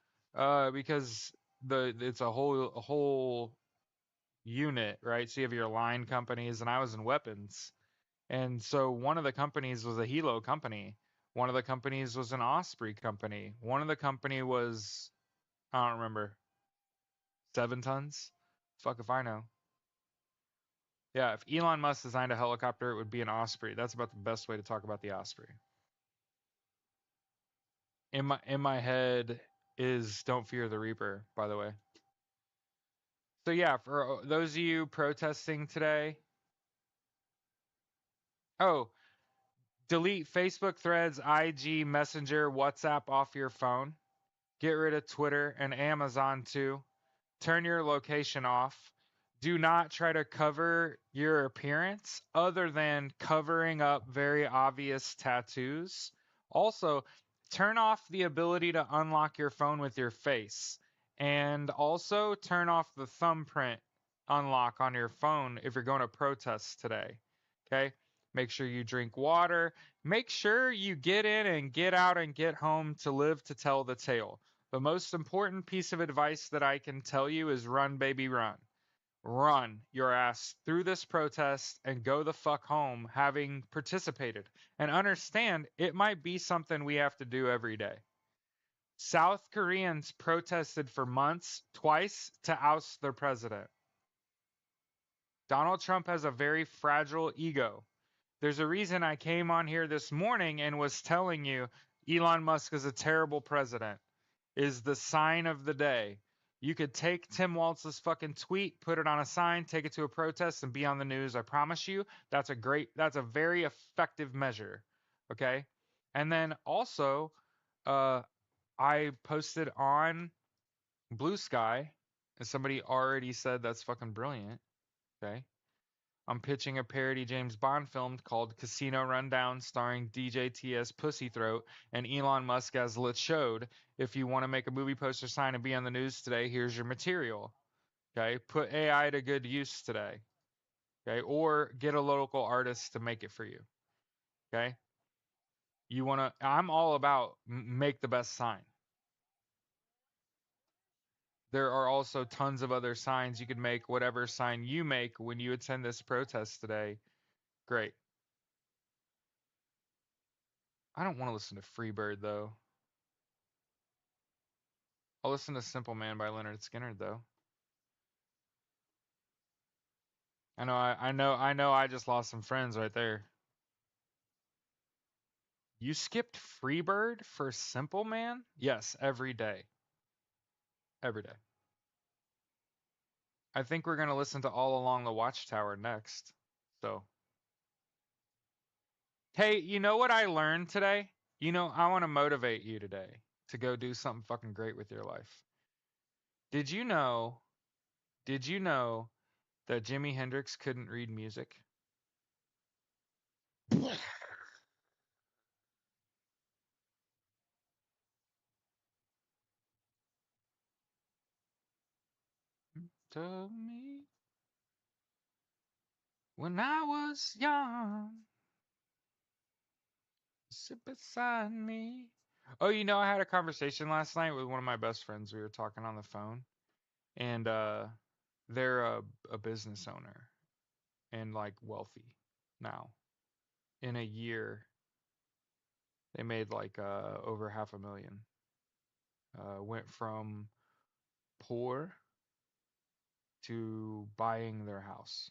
because it's a whole unit, right? So you have your line companies, and I was in weapons. And so one of the companies was a Hilo company. One of the companies was an Osprey company. One of the company was, I don't remember, 7 tons. Fuck if I know. Yeah, if Elon Musk designed a helicopter, it would be an Osprey. That's about the best way to talk about the Osprey. In my head is Don't Fear the Reaper, by the way. So yeah, for those of you protesting today, oh, delete Facebook threads, IG, Messenger, WhatsApp off your phone. Get rid of Twitter and Amazon too. Turn your location off. Do not try to cover your appearance other than covering up very obvious tattoos. Also, turn off the ability to unlock your phone with your face. And also turn off the thumbprint unlock on your phone if you're going to protest today. Okay? Make sure you drink water. Make sure you get in and get out and get home to live to tell the tale. The most important piece of advice that I can tell you is run, baby, run. Run your ass through this protest and go the fuck home having participated. And understand it might be something we have to do every day. South Koreans protested for months, twice, to oust their president. Donald Trump has a very fragile ego. There's a reason I came on here this morning and was telling you Elon Musk is a terrible president, is the sign of the day. You could take Tim Waltz's fucking tweet, put it on a sign, take it to a protest, and be on the news. I promise you, that's a very effective measure. Okay. And then also, uh, I posted on Blue Sky, and somebody already said that's fucking brilliant. Okay. I'm pitching a parody James Bond film called Casino Rundown starring DJ T.S. Pussythroat and Elon Musk as LeChode. If you want to make a movie poster sign and be on the news today, here's your material. Okay, put AI to good use today. Okay, or get a local artist to make it for you. Okay, I'm all about make the best sign. There are also tons of other signs you could make. Whatever sign you make when you attend this protest today, great. I don't want to listen to Freebird though. I'll listen to Simple Man by Leonard Skinner though. I know I just lost some friends right there. You skipped Freebird for Simple Man? Yes, every day. Every day. I think we're gonna listen to All Along the Watchtower next. So hey, you know what I learned today? I want to motivate you today to go do something fucking great with your life. Did you know, did you know that Jimi Hendrix couldn't read music? Told me when I was young, sit beside me. Oh, I had a conversation last night with one of my best friends. We were talking on the phone, and they're a business owner and like wealthy now. In a year, They made like over half a million. Went from poor to buying their house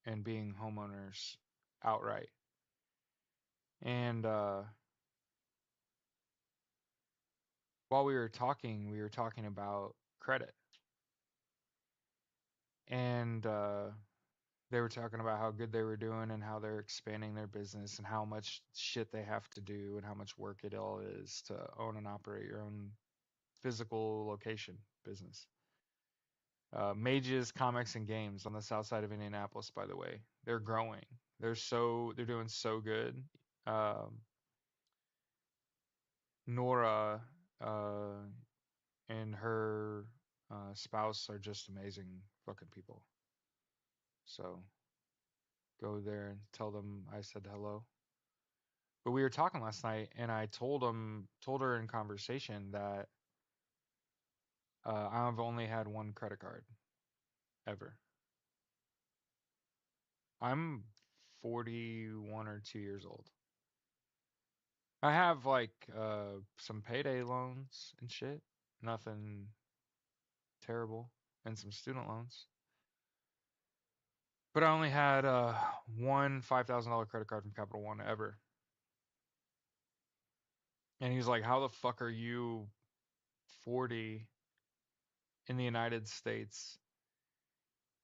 and being homeowners outright. And while we were talking about credit. And they were talking about how good they were doing and how they're expanding their business and how much shit they have to do and how much work it all is to own and operate your own physical location business. Mages Comics and Games on the south side of Indianapolis, by the way. They're growing. They're doing so good. Um, Nora and her spouse are just amazing fucking people. So go there and tell them I said hello. But we were talking last night, and I told her in conversation that I've only had one credit card ever. I'm 41 or 2 years old. I have like some payday loans and shit, nothing terrible, and some student loans. But I only had one $5,000 credit card from Capital One ever. And he's like, "How the fuck are you 40 in the United States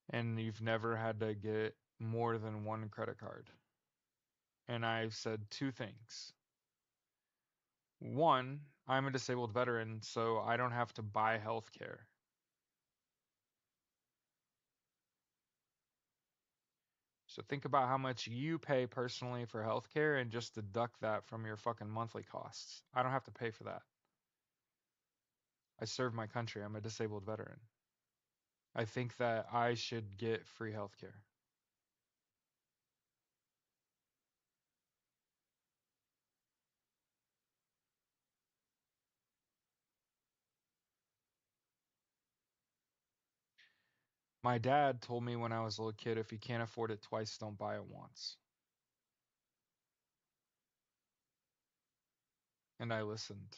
and you've never had to get more than one credit card?" And I've said two things. One, I'm a disabled veteran, so I don't have to buy health care. So think about how much you pay personally for health care and just deduct that from your fucking monthly costs. I don't have to pay for that. I serve my country. I'm a disabled veteran. I think that I should get free health care. My dad told me when I was a little kid, if you can't afford it twice, don't buy it once. And I listened.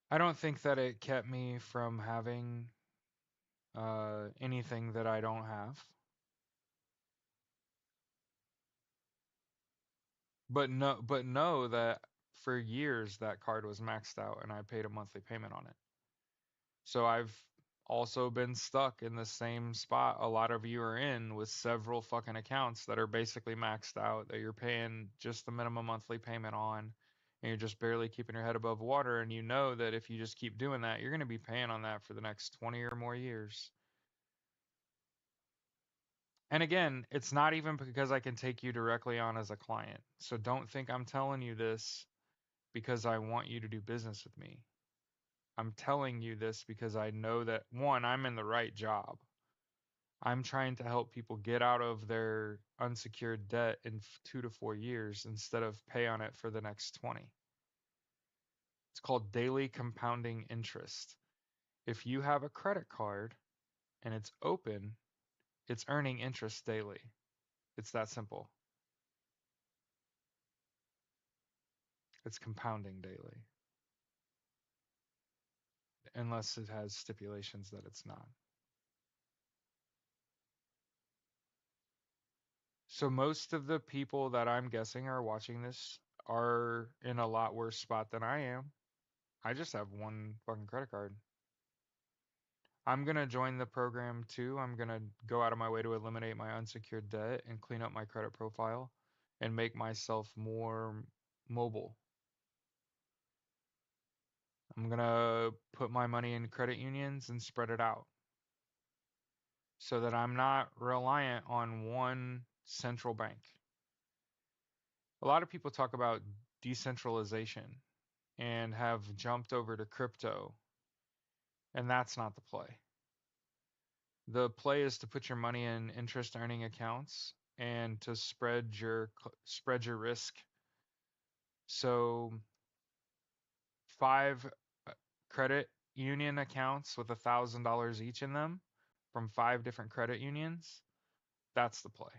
I don't think that it kept me from having anything that I don't have. But know that for years that card was maxed out and I paid a monthly payment on it. So I've also been stuck in the same spot a lot of you are in with several fucking accounts that are basically maxed out that you're paying just the minimum monthly payment on and you're just barely keeping your head above water and you know that if you just keep doing that, you're going to be paying on that for the next 20 or more years. And again, it's not even because I can take you directly on as a client. So don't think I'm telling you this because I want you to do business with me. I'm telling you this because I know that one, I'm in the right job. I'm trying to help people get out of their unsecured debt in 2 to 4 years instead of pay on it for the next 20. It's called daily compounding interest. If you have a credit card and it's open, it's earning interest daily. It's that simple. It's compounding daily, unless it has stipulations that it's not. So most of the people that I'm guessing are watching this are in a lot worse spot than I am. I just have one fucking credit card. I'm gonna join the program too. I'm gonna go out of my way to eliminate my unsecured debt and clean up my credit profile and make myself more mobile. I'm gonna put my money in credit unions and spread it out so that I'm not reliant on one central bank. A lot of people talk about decentralization and have jumped over to crypto, and that's not the play. The play is to put your money in interest earning accounts and to spread your risk. So 5 credit union accounts with $1,000 each in them from 5 different credit unions. That's the play.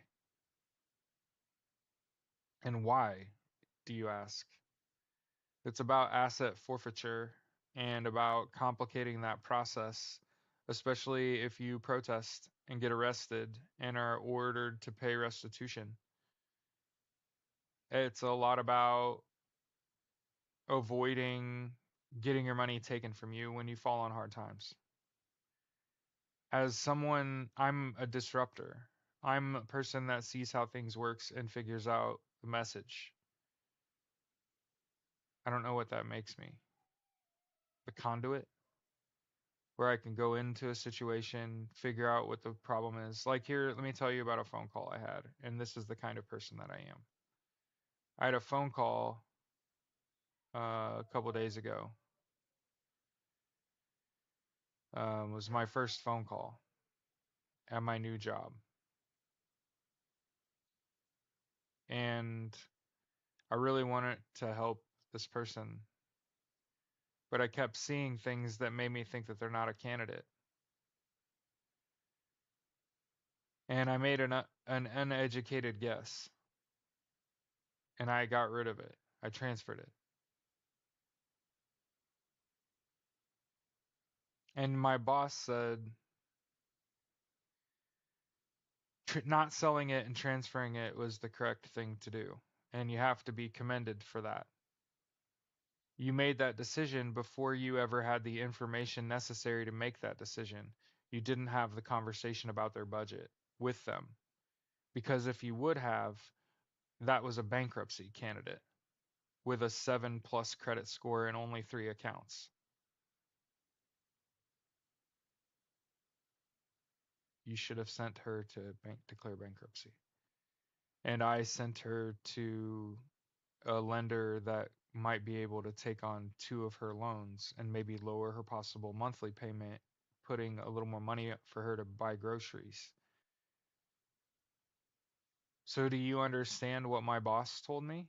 And why, do you ask? It's about asset forfeiture and about complicating that process, especially if you protest and get arrested and are ordered to pay restitution. It's a lot about avoiding getting your money taken from you when you fall on hard times. As someone, I'm a disruptor. I'm a person that sees how things works and figures out the message. I don't know what that makes me. The conduit, where I can go into a situation, figure out what the problem is. Like here, let me tell you about a phone call I had, and this is the kind of person that I am. I had a phone call a couple days ago. It was my first phone call at my new job, and I really wanted to help this person, but I kept seeing things that made me think that they're not a candidate. And I made an uneducated guess, and I got rid of it. I transferred it. And my boss said, not selling it and transferring it was the correct thing to do. And you have to be commended for that. You made that decision before you ever had the information necessary to make that decision. You didn't have the conversation about their budget with them. Because if you would have, that was a bankruptcy candidate with a 7+ credit score and only 3 accounts. You should have sent her to declare bankruptcy. And I sent her to a lender that might be able to take on 2 of her loans and maybe lower her possible monthly payment, putting a little more money up for her to buy groceries. So, do you understand what my boss told me?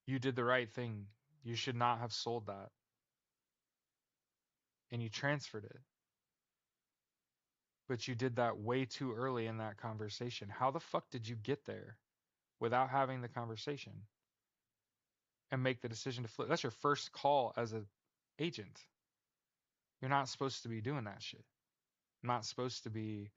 You did the right thing. You should not have sold that. And you transferred it. But you did that way too early in that conversation. How the fuck did you get there without having the conversation and make the decision to flip? That's your first call as an agent. You're not supposed to be doing that shit. Not supposed to be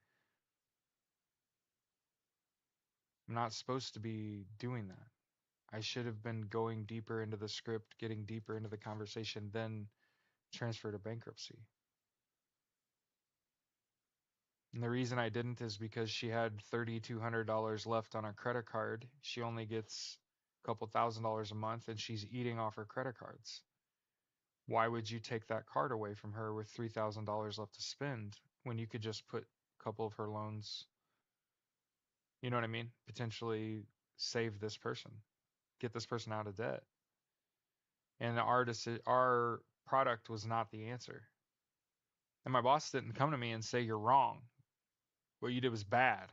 I'm not supposed to be doing that. I should have been going deeper into the script, getting deeper into the conversation, then transfer to bankruptcy. And the reason I didn't is because she had $3,200 left on her credit card. She only gets a couple $1,000s a month and she's eating off her credit cards. Why would you take that card away from her with $3,000 left to spend when you could just put a couple of her loans, you know what I mean? Potentially save this person, get this person out of debt. And our product was not the answer. And my boss didn't come to me and say you're wrong. What you did was bad.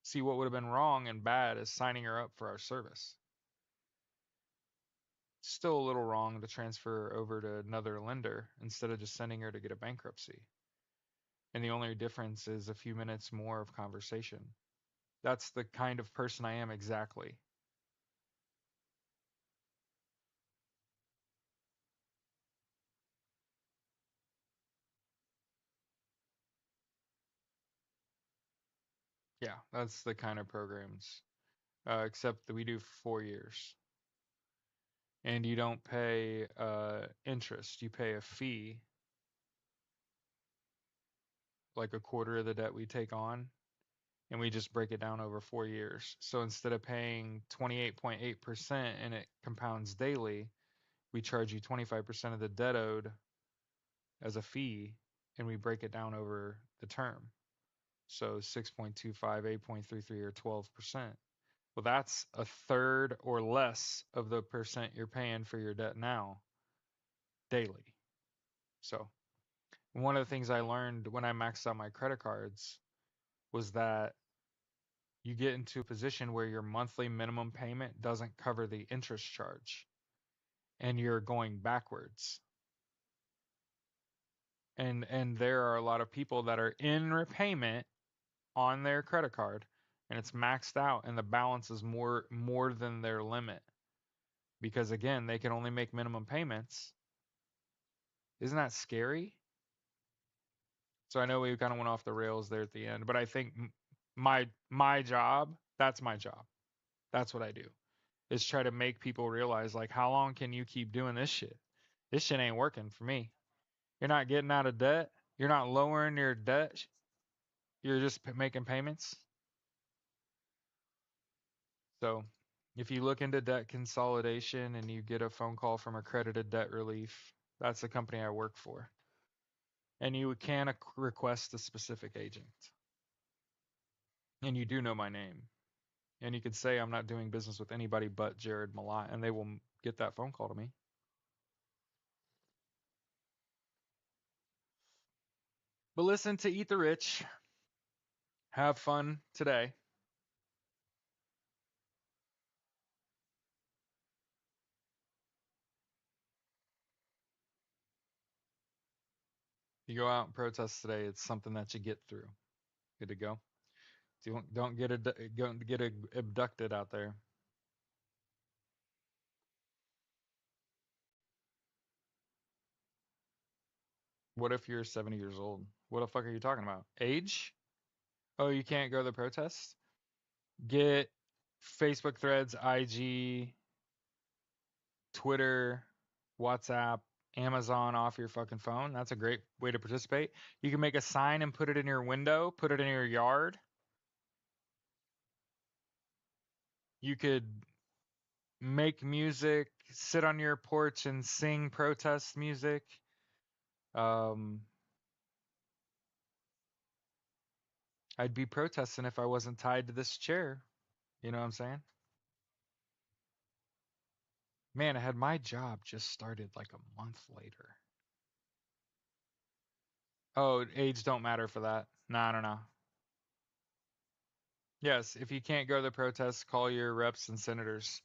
See, what would have been wrong and bad is signing her up for our service. Still a little wrong to transfer her over to another lender instead of just sending her to get a bankruptcy. And the only difference is a few minutes more of conversation. That's the kind of person I am exactly. Yeah, that's the kind of programs. Except that we do 4 years. And you don't pay interest. You pay a fee, like a quarter of the debt we take on, and we just break it down over 4 years. So instead of paying 28.8% and it compounds daily, we charge you 25% of the debt owed as a fee, and we break it down over the term. So 6.25, 8.33, or 12%. Well, that's a third or less of the percent you're paying for your debt now daily. So one of the things I learned when I maxed out my credit cards was that you get into a position where your monthly minimum payment doesn't cover the interest charge and you're going backwards. And there are a lot of people that are in repayment on their credit card and it's maxed out and the balance is more than their limit because again, they can only make minimum payments. Isn't that scary? So I know we kind of went off the rails there at the end, but I think my job, that's my job. That's what I do. Is try to make people realize like how long can you keep doing this shit? This shit ain't working for me. You're not getting out of debt. You're not lowering your debt. You're just making payments. So, if you look into debt consolidation and you get a phone call from Accredited Debt Relief, that's the company I work for. And you can request a specific agent. And you do know my name. And you could say I'm not doing business with anybody but Jared Malott, and they will get that phone call to me. But listen to Eat the Rich. Have fun today. You go out and protest today. It's something that you get through. Good to go. Don't get abducted out there. What if you're 70 years old? What the fuck are you talking about? Age? Oh, you can't go to the protest? Get Facebook threads, IG, Twitter, WhatsApp, Amazon off your fucking phone. That's a great way to participate. You can make a sign and put it in your window, put it in your yard. You could make music, sit on your porch and sing protest music. Um, I'd be protesting if I wasn't tied to this chair. You know what I'm saying? Man, I had my job just started like a month later. Oh, age don't matter for that. No, I don't know. Yes, if you can't go to the protests, call your reps and senators.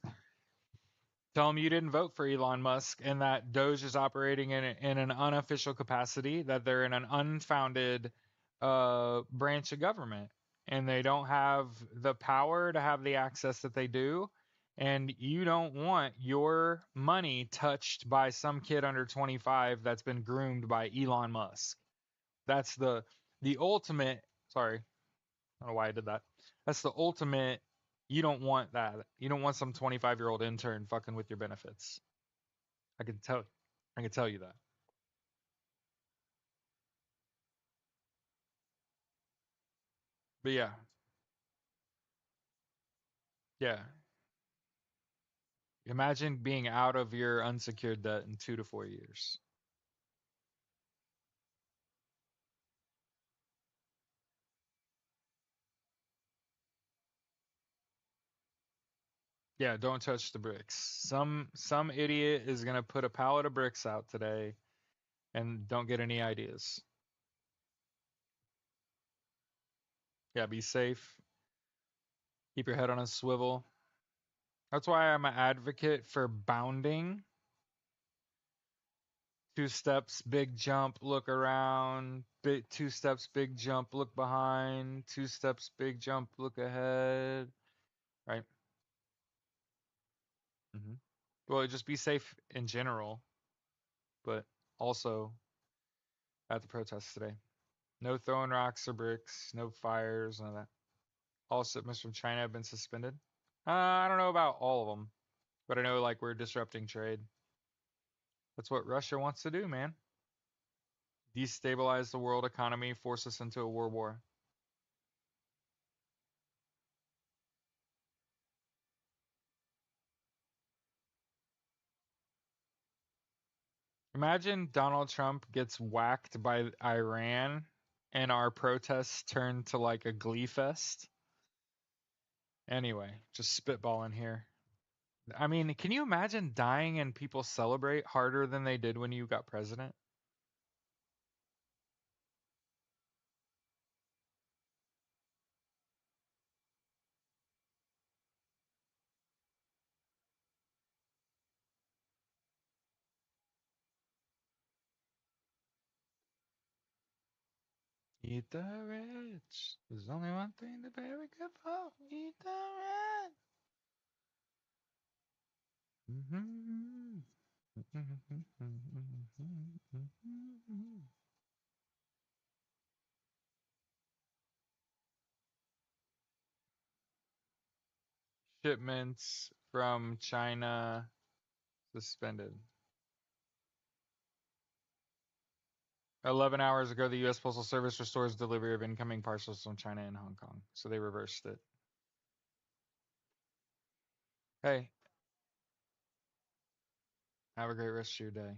Tell them you didn't vote for Elon Musk and that Doge is operating in an unofficial capacity, that they're in an unfounded branch of government and they don't have the power to have the access that they do. And you don't want your money touched by some kid under 25 that's been groomed by Elon Musk. That's the ultimate. Sorry, I don't know why I did that. That's the ultimate. You don't want that. You don't want some 25-year-old intern fucking with your benefits. I can tell. I can tell you that. But yeah, yeah. Imagine being out of your unsecured debt in 2 to 4 years. Yeah, don't touch the bricks. Some idiot is gonna put a pallet of bricks out today and don't get any ideas. Yeah, be safe. Keep your head on a swivel. That's why I'm an advocate for bounding. 2 steps, big jump, look around. 2 steps, big jump, look behind. 2 steps, big jump, look ahead. Right? hmm Well, just be safe in general, but also at the protests today. No throwing rocks or bricks, no fires, none of that. All shipments from China have been suspended. I don't know about all of them, but I know like we're disrupting trade. That's what Russia wants to do, man. Destabilize the world economy, force us into a world war. Imagine Donald Trump gets whacked by Iran and our protests turn to like a glee fest. Anyway, just spitballing here. I mean, can you imagine dying and people celebrate harder than they did when you got president? Eat the rich. There's only one thing to be very good for. Eat the rich. Shipments from China suspended. 11 hours ago, the U.S. Postal Service restores delivery of incoming parcels from China and Hong Kong. So they reversed it. Hey, have a great rest of your day.